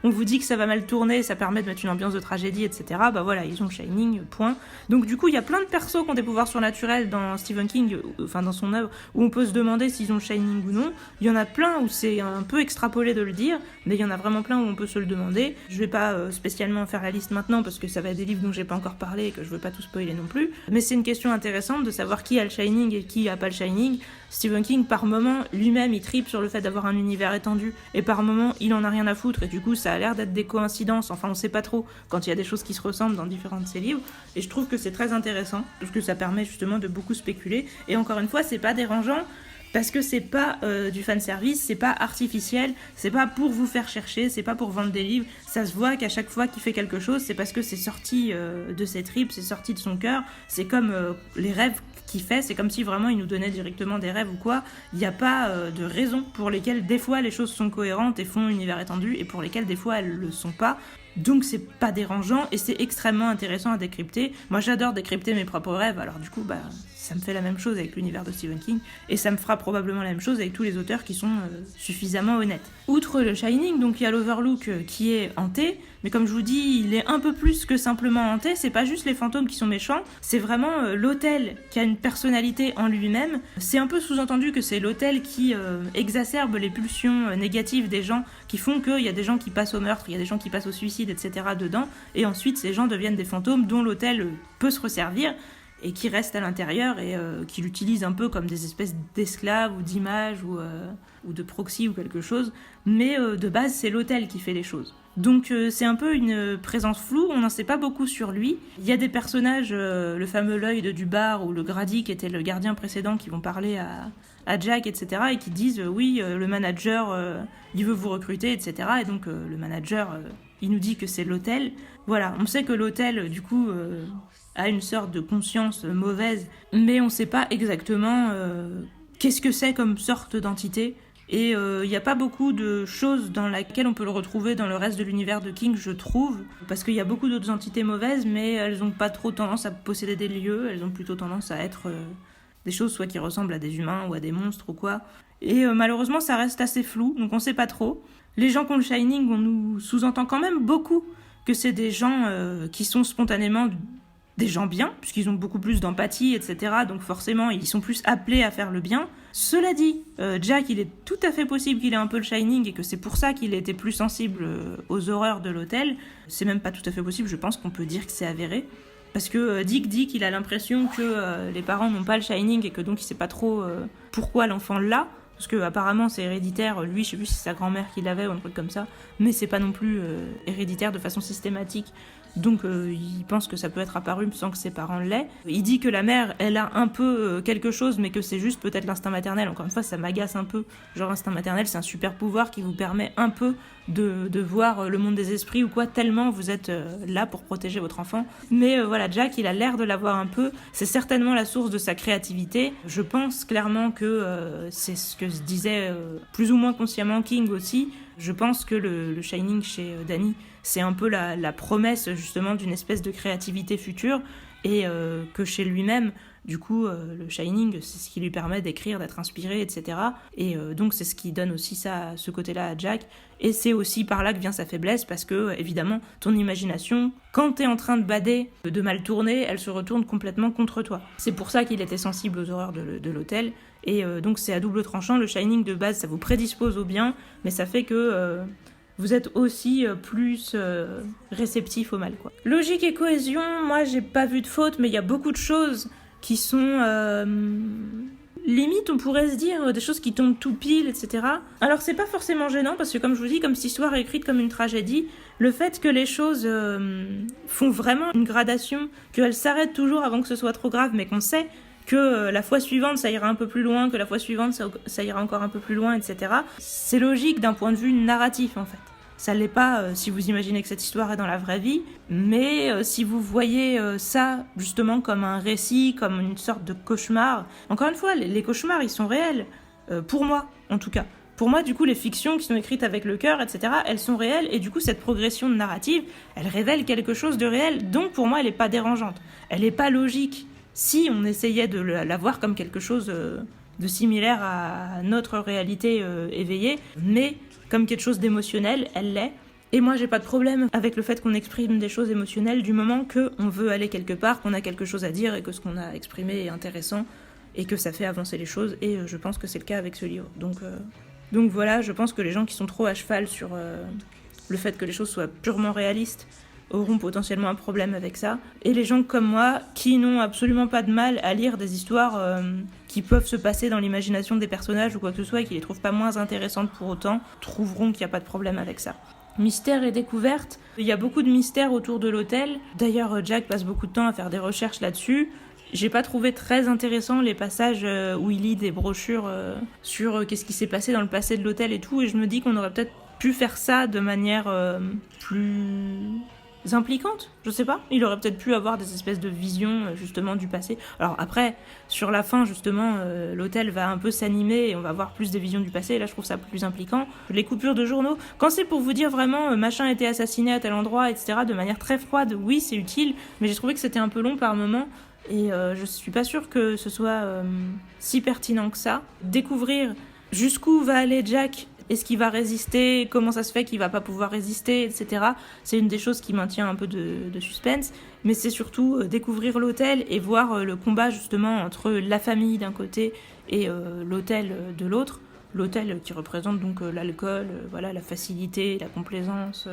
on vous dit que ça va mal tourner, ça permet de mettre une ambiance de tragédie, etc. Voilà, ils ont le Shining, point. Donc du coup, il y a plein de persos qui ont des pouvoirs surnaturels dans Stephen King, enfin dans son œuvre, où on peut se demander s'ils ont le Shining ou non. Il y en a plein où c'est un peu extrapolé de le dire, mais il y en a vraiment plein où on peut se le demander. Je vais pas spécialement faire la liste maintenant, parce que ça va être des livres dont j'ai pas encore parlé et que je veux pas tout spoiler non plus. Mais c'est une question intéressante de savoir qui a le Shining et qui a pas le Shining. Stephen King, par moment, lui-même, il tripe sur le fait d'avoir un univers étendu, et par moment, il en a rien à foutre, et du coup, ça a l'air d'être des coïncidences, enfin, on sait pas trop, quand il y a des choses qui se ressemblent dans différents de ses livres, et je trouve que c'est très intéressant, parce que ça permet justement de beaucoup spéculer, et encore une fois, c'est pas dérangeant, parce que c'est pas du fanservice, c'est pas artificiel, c'est pas pour vous faire chercher, c'est pas pour vendre des livres, ça se voit qu'à chaque fois qu'il fait quelque chose, c'est parce que c'est sorti de ses tripes, c'est sorti de son cœur, c'est comme les rêves qu'il fait, c'est comme si vraiment il nous donnait directement des rêves ou quoi, il n'y a pas de raison pour lesquelles des fois les choses sont cohérentes et font univers étendu, et pour lesquelles des fois elles le sont pas. Donc c'est pas dérangeant et c'est extrêmement intéressant à décrypter. Moi j'adore décrypter mes propres rêves, alors du coup ça me fait la même chose avec l'univers de Stephen King, et ça me fera probablement la même chose avec tous les auteurs qui sont suffisamment honnêtes. Outre le Shining, donc il y a l'Overlook qui est hanté, mais comme je vous dis, il est un peu plus que simplement hanté, c'est pas juste les fantômes qui sont méchants, c'est vraiment l'hôtel qui a une personnalité en lui-même. C'est un peu sous-entendu que c'est l'hôtel qui exacerbe les pulsions négatives des gens, qui font qu'il y a des gens qui passent au meurtre, il y a des gens qui passent au suicide, etc. dedans, et ensuite ces gens deviennent des fantômes dont l'hôtel peut se resservir, et qui restent à l'intérieur et qui l'utilisent un peu comme des espèces d'esclaves ou d'images ou de proxy ou quelque chose, mais de base c'est l'hôtel qui fait les choses. Donc c'est un peu une présence floue, on n'en sait pas beaucoup sur lui. Il y a des personnages, le fameux Lloyd du bar ou le Grady qui était le gardien précédent, qui vont parler à Jack, etc. et qui disent oui, le manager il veut vous recruter, etc. Et donc le manager il nous dit que c'est l'hôtel. Voilà, on sait que l'hôtel du coup a une sorte de conscience mauvaise, mais on ne sait pas exactement qu'est-ce que c'est comme sorte d'entité. Et il n'y a pas beaucoup de choses dans lesquelles on peut le retrouver dans le reste de l'univers de King, je trouve. Parce qu'il y a beaucoup d'autres entités mauvaises, mais elles n'ont pas trop tendance à posséder des lieux. Elles ont plutôt tendance à être des choses soit qui ressemblent à des humains ou à des monstres ou quoi. Et malheureusement, ça reste assez flou, donc on ne sait pas trop. Les gens qui ont le Shining, on nous sous-entend quand même beaucoup que c'est des gens qui sont spontanément des gens bien, puisqu'ils ont beaucoup plus d'empathie, etc. Donc forcément, ils sont plus appelés à faire le bien. Cela dit, Jack, il est tout à fait possible qu'il ait un peu le Shining et que c'est pour ça qu'il était plus sensible aux horreurs de l'hôtel. C'est même pas tout à fait possible, je pense qu'on peut dire que c'est avéré. Parce que Dick dit qu'il a l'impression que les parents n'ont pas le Shining et que donc il sait pas trop pourquoi l'enfant l'a. Parce que apparemment c'est héréditaire, lui je sais plus si c'est sa grand-mère qui l'avait ou un truc comme ça, mais c'est pas non plus héréditaire de façon systématique. Donc il pense que ça peut être apparu sans que ses parents l'aient. Il dit que la mère, elle a un peu quelque chose, mais que c'est juste peut-être l'instinct maternel. Encore une fois, ça m'agace un peu. Genre l'instinct maternel, c'est un super pouvoir qui vous permet un peu de voir le monde des esprits ou quoi, tellement vous êtes là pour protéger votre enfant. Mais voilà, Jack, il a l'air de l'avoir un peu. C'est certainement la source de sa créativité. Je pense clairement que c'est ce que se disait plus ou moins consciemment King aussi. Je pense que le Shining chez Danny, c'est un peu la promesse justement d'une espèce de créativité future et que chez lui-même, du coup, le Shining, c'est ce qui lui permet d'écrire, d'être inspiré, etc. Et donc c'est ce qui donne aussi ça, ce côté-là à Jack. Et c'est aussi par là que vient sa faiblesse parce que, évidemment, ton imagination, quand t'es en train de bader, de mal tourner, elle se retourne complètement contre toi. C'est pour ça qu'il était sensible aux horreurs de l'hôtel. Et donc c'est à double tranchant. Le Shining de base, ça vous prédispose au bien, mais ça fait que vous êtes aussi plus réceptif au mal, quoi. Logique et cohésion, moi j'ai pas vu de faute, mais il y a beaucoup de choses qui sont limite, on pourrait se dire, des choses qui tombent tout pile, etc. Alors c'est pas forcément gênant, parce que comme je vous dis, comme cette histoire est écrite comme une tragédie, le fait que les choses font vraiment une gradation, qu'elles s'arrêtent toujours avant que ce soit trop grave, mais qu'on sait que la fois suivante ça ira un peu plus loin, que la fois suivante ça ira encore un peu plus loin, etc. C'est logique d'un point de vue narratif en fait. Ça l'est pas si vous imaginez que cette histoire est dans la vraie vie, mais si vous voyez ça justement comme un récit, comme une sorte de cauchemar. Encore une fois, les cauchemars ils sont réels, pour moi en tout cas. Pour moi, du coup, les fictions qui sont écrites avec le cœur, etc., elles sont réelles, et du coup, cette progression narrative, elle révèle quelque chose de réel, donc pour moi, elle est pas dérangeante. Elle est pas logique. Si on essayait de la voir comme quelque chose de similaire à notre réalité éveillée, mais comme quelque chose d'émotionnel, elle l'est. Et moi, j'ai pas de problème avec le fait qu'on exprime des choses émotionnelles du moment qu'on veut aller quelque part, qu'on a quelque chose à dire et que ce qu'on a exprimé est intéressant et que ça fait avancer les choses. Et je pense que c'est le cas avec ce livre. Donc voilà, je pense que les gens qui sont trop à cheval sur le fait que les choses soient purement réalistes auront potentiellement un problème avec ça. Et les gens comme moi, qui n'ont absolument pas de mal à lire des histoires qui peuvent se passer dans l'imagination des personnages ou quoi que ce soit et qui les trouvent pas moins intéressantes pour autant, trouveront qu'il n'y a pas de problème avec ça. Mystère et découverte. Il y a beaucoup de mystères autour de l'hôtel. D'ailleurs, Jack passe beaucoup de temps à faire des recherches là-dessus. J'ai pas trouvé très intéressant les passages où il lit des brochures sur qu'est-ce qui s'est passé dans le passé de l'hôtel et tout, et je me dis qu'on aurait peut-être pu faire ça de manière plus impliquante, je sais pas. Il aurait peut-être pu avoir des espèces de visions justement du passé. Alors après, sur la fin justement, l'hôtel va un peu s'animer et on va voir plus des visions du passé, et là je trouve ça plus impliquant. Les coupures de journaux, quand c'est pour vous dire vraiment machin a été assassiné à tel endroit, etc., de manière très froide, oui c'est utile, mais j'ai trouvé que c'était un peu long par moments. Et je suis pas sûre que ce soit si pertinent que ça. Découvrir jusqu'où va aller Jack, est-ce qu'il va résister, comment ça se fait qu'il va pas pouvoir résister, etc. C'est une des choses qui maintient un peu de suspense. Mais c'est surtout découvrir l'hôtel et voir le combat justement entre la famille d'un côté et l'hôtel de l'autre. L'hôtel qui représente donc l'alcool, voilà, la facilité, la complaisance,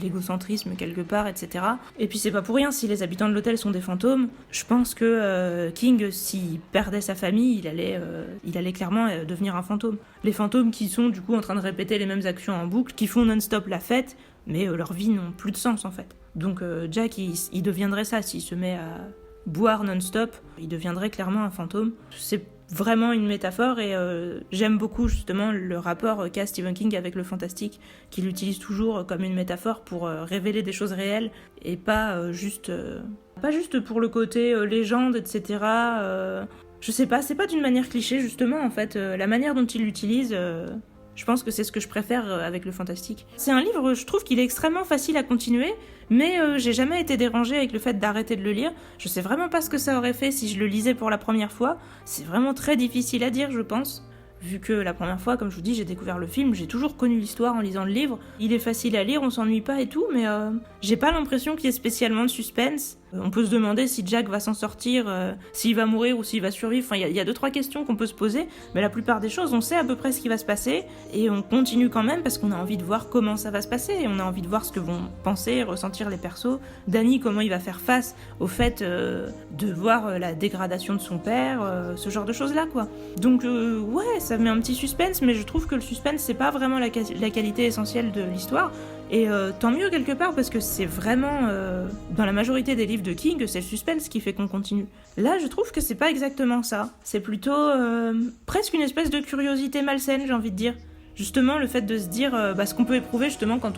l'égocentrisme quelque part, etc. Et puis c'est pas pour rien si les habitants de l'hôtel sont des fantômes. Je pense que King, s'il perdait sa famille, il allait clairement devenir un fantôme. Les fantômes qui sont du coup en train de répéter les mêmes actions en boucle, qui font non-stop la fête, mais leur vie n'ont plus de sens en fait. Donc Jack, il deviendrait ça s'il se met à boire non-stop, il deviendrait clairement un fantôme. C'est vraiment une métaphore et j'aime beaucoup justement le rapport qu'a Stephen King avec le fantastique, qu'il utilise toujours comme une métaphore pour révéler des choses réelles et pas juste pour le côté légende, etc. Je sais pas, c'est pas d'une manière cliché justement en fait, la manière dont il l'utilise, je pense que c'est ce que je préfère avec le fantastique. C'est un livre, je trouve qu'il est extrêmement facile à continuer, mais j'ai jamais été dérangée avec le fait d'arrêter de le lire. Je sais vraiment pas ce que ça aurait fait si je le lisais pour la première fois, c'est vraiment très difficile à dire je pense. Vu que la première fois, comme je vous dis, j'ai découvert le film, j'ai toujours connu l'histoire en lisant le livre. Il est facile à lire, on s'ennuie pas et tout, mais j'ai pas l'impression qu'il y ait spécialement de suspense. On peut se demander si Jack va s'en sortir, s'il va mourir ou s'il va survivre. Enfin, il y a 2-3 questions qu'on peut se poser, mais la plupart des choses, on sait à peu près ce qui va se passer, et on continue quand même parce qu'on a envie de voir comment ça va se passer, et on a envie de voir ce que vont penser, ressentir les persos. Danny, comment il va faire face au fait de voir la dégradation de son père, ce genre de choses-là, quoi. Donc, ouais, ça met un petit suspense, mais je trouve que le suspense, c'est pas vraiment la qualité essentielle de l'histoire. Et tant mieux quelque part, parce que c'est vraiment, dans la majorité des livres de King, c'est le suspense qui fait qu'on continue. Là, je trouve que c'est pas exactement ça. C'est plutôt presque une espèce de curiosité malsaine, j'ai envie de dire. Justement, le fait de se dire ce qu'on peut éprouver justement quand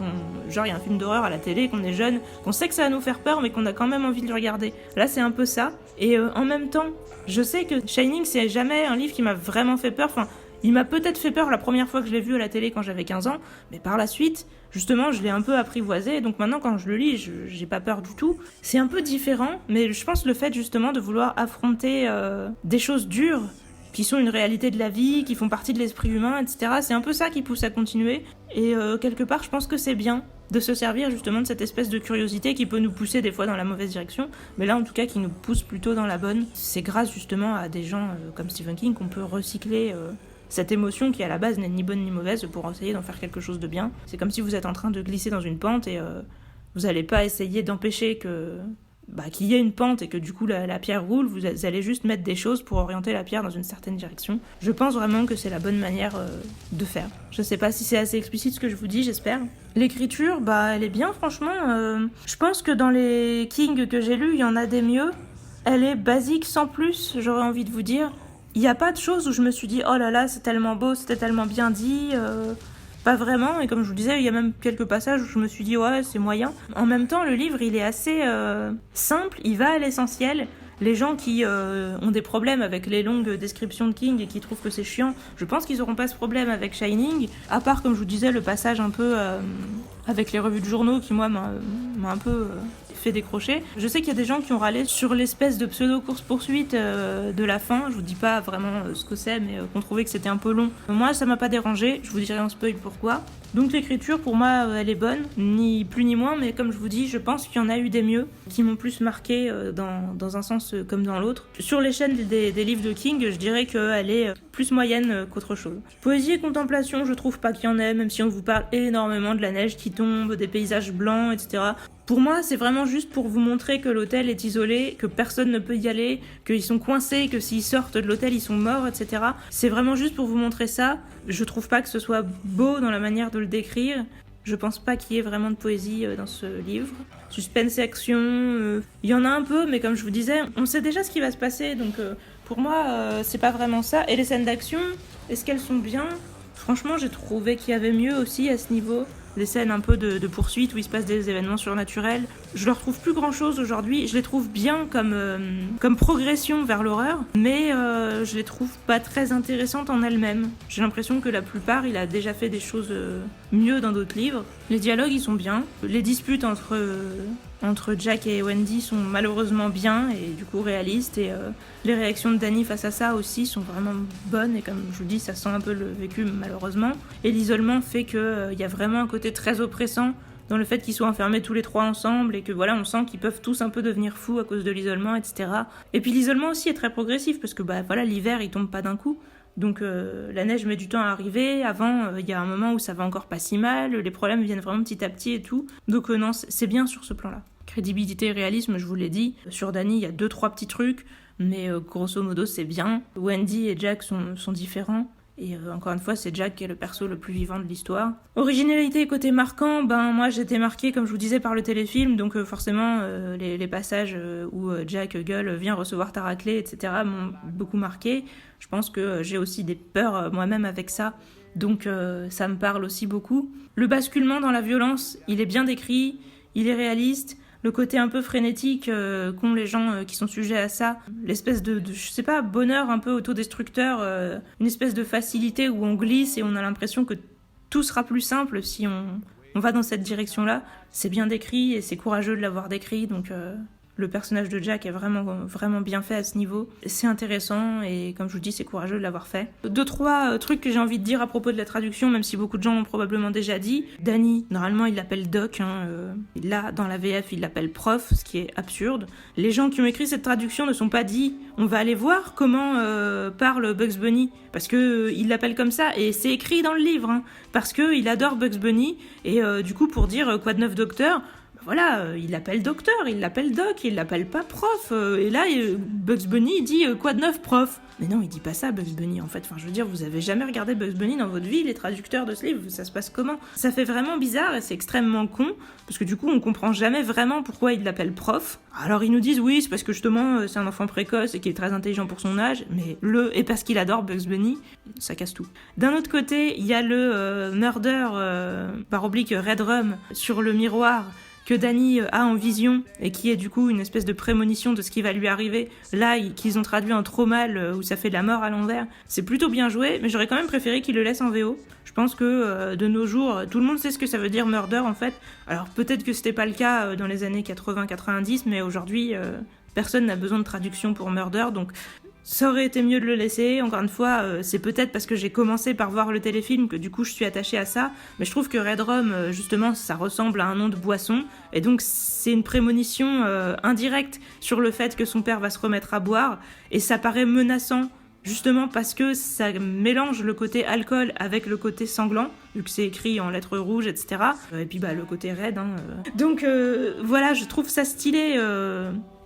genre il y a un film d'horreur à la télé, qu'on est jeune, qu'on sait que ça va nous faire peur, mais qu'on a quand même envie de le regarder. Là, c'est un peu ça. Et en même temps, je sais que Shining, c'est jamais un livre qui m'a vraiment fait peur. Enfin, il m'a peut-être fait peur la première fois que je l'ai vu à la télé quand j'avais 15 ans, mais par la suite, justement, je l'ai un peu apprivoisé, donc maintenant quand je le lis, j'ai pas peur du tout. C'est un peu différent, mais je pense le fait justement de vouloir affronter des choses dures, qui sont une réalité de la vie, qui font partie de l'esprit humain, etc., c'est un peu ça qui pousse à continuer, et quelque part, je pense que c'est bien de se servir justement de cette espèce de curiosité qui peut nous pousser des fois dans la mauvaise direction, mais là en tout cas qui nous pousse plutôt dans la bonne. C'est grâce justement à des gens comme Stephen King qu'on peut recycler cette émotion qui à la base n'est ni bonne ni mauvaise pour essayer d'en faire quelque chose de bien. C'est comme si vous êtes en train de glisser dans une pente et vous n'allez pas essayer d'empêcher qu'il y ait une pente et que du coup la pierre roule, vous allez juste mettre des choses pour orienter la pierre dans une certaine direction. Je pense vraiment que c'est la bonne manière de faire. Je sais pas si c'est assez explicite ce que je vous dis, j'espère. L'écriture, elle est bien franchement. Je pense que dans les King que j'ai lus, il y en a des mieux. Elle est basique sans plus, j'aurais envie de vous dire. Il n'y a pas de choses où je me suis dit « Oh là là, c'est tellement beau, c'était tellement bien dit pas vraiment, et comme je vous disais, il y a même quelques passages où je me suis dit « Ouais, c'est moyen ». En même temps, le livre, il est assez simple, il va à l'essentiel. Les gens qui ont des problèmes avec les longues descriptions de King et qui trouvent que c'est chiant, je pense qu'ils n'auront pas ce problème avec Shining, à part, comme je vous disais, le passage un peu avec les revues de journaux qui, moi, m'a un peu fait décrocher. Je sais qu'il y a des gens qui ont râlé sur l'espèce de pseudo-course-poursuite de la fin. Je vous dis pas vraiment ce que c'est, mais qu'on trouvait que c'était un peu long. Moi, ça m'a pas dérangé. Je vous dirai en spoil pourquoi. Donc l'écriture, pour moi, elle est bonne, ni plus ni moins, mais comme je vous dis, je pense qu'il y en a eu des mieux, qui m'ont plus marqué dans un sens comme dans l'autre. Sur l'échelle des livres de King, je dirais qu'elle est plus moyenne qu'autre chose. Poésie et contemplation, je trouve pas qu'il y en ait, même si on vous parle énormément de la neige qui tombe, des paysages blancs, etc. Pour moi, c'est vraiment juste pour vous montrer que l'hôtel est isolé, que personne ne peut y aller, qu'ils sont coincés, que s'ils sortent de l'hôtel, ils sont morts, etc. C'est vraiment juste pour vous montrer ça. Je trouve pas que ce soit beau dans la manière de le décrire. Je pense pas qu'il y ait vraiment de poésie dans ce livre. Suspense et action, il y en a un peu, mais comme je vous disais, on sait déjà ce qui va se passer, donc pour moi, c'est pas vraiment ça. Et les scènes d'action, est-ce qu'elles sont bien ? Franchement, j'ai trouvé qu'il y avait mieux aussi à ce niveau. Les scènes un peu de poursuite où il se passe des événements surnaturels. Je leur trouve plus grand chose aujourd'hui. Je les trouve bien comme progression vers l'horreur, mais je les trouve pas très intéressantes en elles-mêmes. J'ai l'impression que la plupart, il a déjà fait des choses mieux dans d'autres livres. Les dialogues, ils sont bien. Les disputes entre Jack et Wendy sont malheureusement bien et du coup réalistes, et les réactions de Danny face à ça aussi sont vraiment bonnes, et comme je vous dis, ça sent un peu le vécu malheureusement, et l'isolement fait que y a vraiment un côté très oppressant dans le fait qu'ils soient enfermés tous les trois ensemble, et que voilà, on sent qu'ils peuvent tous un peu devenir fous à cause de l'isolement, etc. Et puis l'isolement aussi est très progressif, parce que voilà, l'hiver il tombe pas d'un coup. Donc la neige met du temps à arriver. Avant, il y a un moment où ça va encore pas si mal. Les problèmes viennent vraiment petit à petit et tout. Donc non, c'est bien sur ce plan-là. Crédibilité et réalisme, je vous l'ai dit. Sur Danny, il y a 2-3 petits trucs, mais grosso modo, c'est bien. Wendy et Jack sont différents. Et encore une fois, c'est Jack qui est le perso le plus vivant de l'histoire. Originalité et côté marquant, moi j'étais marquée, comme je vous disais, par le téléfilm, donc forcément les passages où Jack gueule « viens recevoir ta raclée », etc. m'ont beaucoup marqué. Je pense que j'ai aussi des peurs moi-même avec ça, donc ça me parle aussi beaucoup. Le basculement dans la violence, il est bien décrit, il est réaliste. le côté un peu frénétique qu'ont les gens qui sont sujets à ça, l'espèce de je sais pas, bonheur un peu autodestructeur, une espèce de facilité où on glisse et on a l'impression que tout sera plus simple si on va dans cette direction-là. C'est bien décrit et c'est courageux de l'avoir décrit, donc le personnage de Jack est vraiment, vraiment bien fait à ce niveau. C'est intéressant et comme je vous dis, c'est courageux de l'avoir fait. 2-3 trucs que j'ai envie de dire à propos de la traduction, même si beaucoup de gens l'ont probablement déjà dit. Danny, normalement il l'appelle Doc, là dans la VF il l'appelle prof, ce qui est absurde. Les gens qui ont écrit cette traduction ne sont pas dit on va aller voir comment parle Bugs Bunny, parce que il l'appelle comme ça et c'est écrit dans le livre, parce que il adore Bugs Bunny et du coup pour dire quoi de neuf docteur, voilà, il l'appelle docteur, il l'appelle doc, il l'appelle pas prof. Et là, Bugs Bunny il dit quoi de neuf, prof? Mais non, il dit pas ça, Bugs Bunny, en fait. Enfin, je veux dire, vous avez jamais regardé Bugs Bunny dans votre vie, les traducteurs de ce livre, ça se passe comment? Ça fait vraiment bizarre et c'est extrêmement con, parce que du coup, on comprend jamais vraiment pourquoi il l'appelle prof. Alors, ils nous disent, oui, c'est parce que justement, c'est un enfant précoce et qu'il est très intelligent pour son âge, mais et parce qu'il adore Bugs Bunny, ça casse tout. D'un autre côté, il y a le murder, par oblique Red Rum, sur le miroir, que Danny a en vision et qui est du coup une espèce de prémonition de ce qui va lui arriver, là qu'ils ont traduit en trop mal où ça fait de la mort à l'envers, c'est plutôt bien joué, mais j'aurais quand même préféré qu'ils le laissent en VO. Je pense que de nos jours, tout le monde sait ce que ça veut dire murder en fait, alors peut-être que c'était pas le cas dans les années 80-90, mais aujourd'hui personne n'a besoin de traduction pour murder, donc ça aurait été mieux de le laisser. Encore une fois, c'est peut-être parce que j'ai commencé par voir le téléfilm que du coup je suis attachée à ça. Mais je trouve que Red Rum, justement, ça ressemble à un nom de boisson. Et donc c'est une prémonition indirecte sur le fait que son père va se remettre à boire. Et ça paraît menaçant, justement parce que ça mélange le côté alcool avec le côté sanglant, vu que c'est écrit en lettres rouges, etc. Et puis le côté raide. Donc voilà, je trouve ça stylé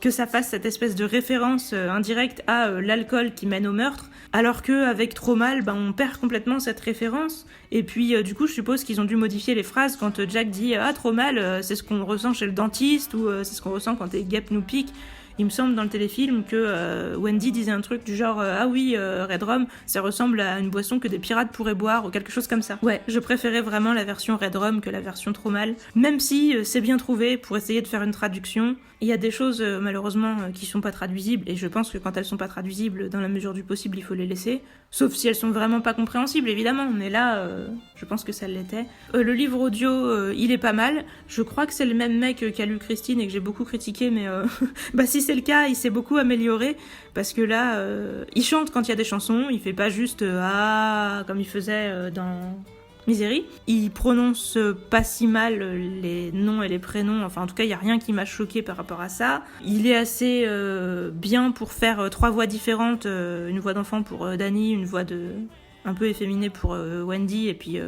que ça fasse cette espèce de référence indirecte à l'alcool qui mène au meurtre, alors qu'avec Trop Mal, on perd complètement cette référence. Et puis du coup, je suppose qu'ils ont dû modifier les phrases quand Jack dit « Ah, trop mal, c'est ce qu'on ressent chez le dentiste » ou « C'est ce qu'on ressent quand tes guêpes nous piquent ». Il me semble dans le téléfilm que Wendy disait un truc du genre ah oui, Red Rum, ça ressemble à une boisson que des pirates pourraient boire ou quelque chose comme ça. Ouais, je préférais vraiment la version Red Rum que la version Trop Mal, même si c'est bien trouvé pour essayer de faire une traduction. Il y a des choses malheureusement qui sont pas traduisibles et je pense que quand elles sont pas traduisibles, dans la mesure du possible, il faut les laisser. Sauf si elles sont vraiment pas compréhensibles évidemment, mais là je pense que ça l'était. Le livre audio, il est pas mal. Je crois que c'est le même mec qui a lu Christine et que j'ai beaucoup critiqué, mais si c'est le cas, il s'est beaucoup amélioré parce que là, il chante quand il y a des chansons, il fait pas juste ah comme il faisait dans Misery. Il prononce pas si mal les noms et les prénoms, enfin en tout cas il y a rien qui m'a choqué par rapport à ça. Il est assez bien pour faire 3 voix différentes, une voix d'enfant pour Danny, une voix un peu efféminée pour Wendy et puis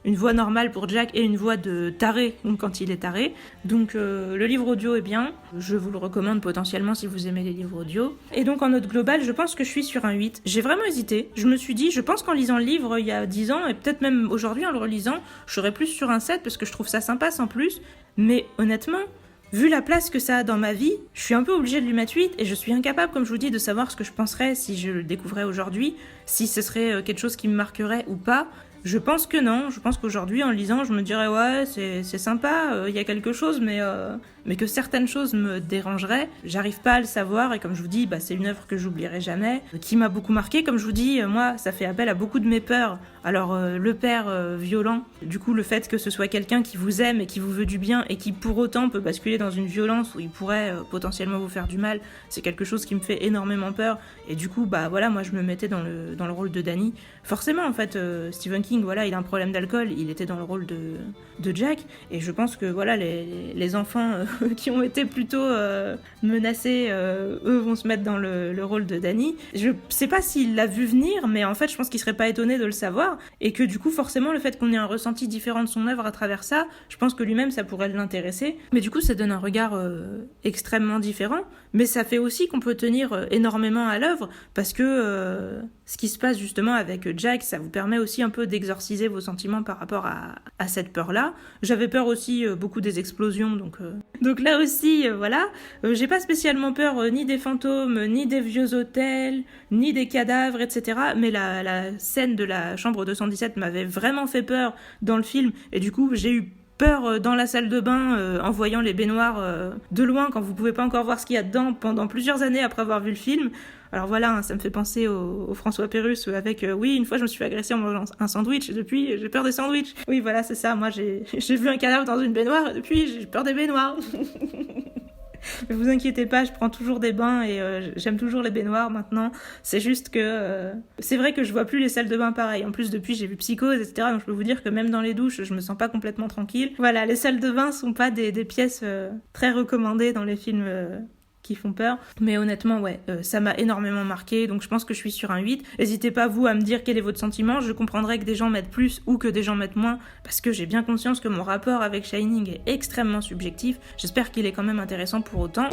une voix normale pour Jack et une voix de taré quand il est taré. Donc le livre audio est bien, je vous le recommande potentiellement si vous aimez les livres audio. Et donc en note globale, je pense que je suis sur un 8. J'ai vraiment hésité, je me suis dit, je pense qu'en lisant le livre il y a 10 ans, et peut-être même aujourd'hui en le relisant, je serais plus sur un 7 parce que je trouve ça sympa sans plus. Mais honnêtement, vu la place que ça a dans ma vie, je suis un peu obligée de lui mettre 8 et je suis incapable, comme je vous dis, de savoir ce que je penserais si je le découvrais aujourd'hui, si ce serait quelque chose qui me marquerait ou pas. Je pense que non, je pense qu'aujourd'hui en lisant je me dirais ouais c'est sympa, il y a quelque chose mais que certaines choses me dérangeraient, j'arrive pas à le savoir et comme je vous dis c'est une œuvre que j'oublierai jamais, qui m'a beaucoup marqué, comme je vous dis, moi ça fait appel à beaucoup de mes peurs. Alors le père violent, du coup le fait que ce soit quelqu'un qui vous aime et qui vous veut du bien et qui pour autant peut basculer dans une violence où il pourrait potentiellement vous faire du mal, c'est quelque chose qui me fait énormément peur et du coup voilà moi je me mettais dans le rôle de Danny. Forcément en fait Stephen King il a un problème d'alcool, il était dans le rôle de Jack et je pense que les enfants qui ont été plutôt menacés, eux vont se mettre dans le rôle de Danny. Je sais pas s'il l'a vu venir, mais en fait je pense qu'il serait pas étonné de le savoir et que du coup forcément le fait qu'on ait un ressenti différent de son œuvre à travers ça, je pense que lui-même ça pourrait l'intéresser, mais du coup ça donne un regard extrêmement différent, mais ça fait aussi qu'on peut tenir énormément à l'œuvre parce que ce qui se passe justement avec Jack, ça vous permet aussi un peu d'exorciser vos sentiments par rapport à cette peur-là. J'avais peur aussi beaucoup des explosions, donc là aussi, voilà. J'ai pas spécialement peur ni des fantômes, ni des vieux hôtels, ni des cadavres, etc. Mais la scène de la chambre 217 m'avait vraiment fait peur dans le film, et du coup j'ai eu peur dans la salle de bain en voyant les baignoires de loin quand vous pouvez pas encore voir ce qu'il y a dedans pendant plusieurs années après avoir vu le film. Alors voilà, ça me fait penser au François Pérusse avec oui, une fois je me suis fait agresser en mangeant un sandwich et depuis j'ai peur des sandwichs. Oui voilà, c'est ça, moi j'ai vu un cadavre dans une baignoire et depuis j'ai peur des baignoires. Mais vous inquiétez pas, je prends toujours des bains et j'aime toujours les baignoires maintenant. C'est juste que c'est vrai que je vois plus les salles de bain pareil. En plus depuis j'ai vu Psychose, etc. Donc je peux vous dire que même dans les douches, je me sens pas complètement tranquille. Voilà, les salles de bain sont pas des pièces très recommandées dans les films qui font peur. Mais honnêtement, ouais, ça m'a énormément marqué, donc je pense que je suis sur un 8. N'hésitez pas, vous, à me dire quel est votre sentiment. Je comprendrai que des gens mettent plus ou que des gens mettent moins, parce que j'ai bien conscience que mon rapport avec Shining est extrêmement subjectif. J'espère qu'il est quand même intéressant pour autant.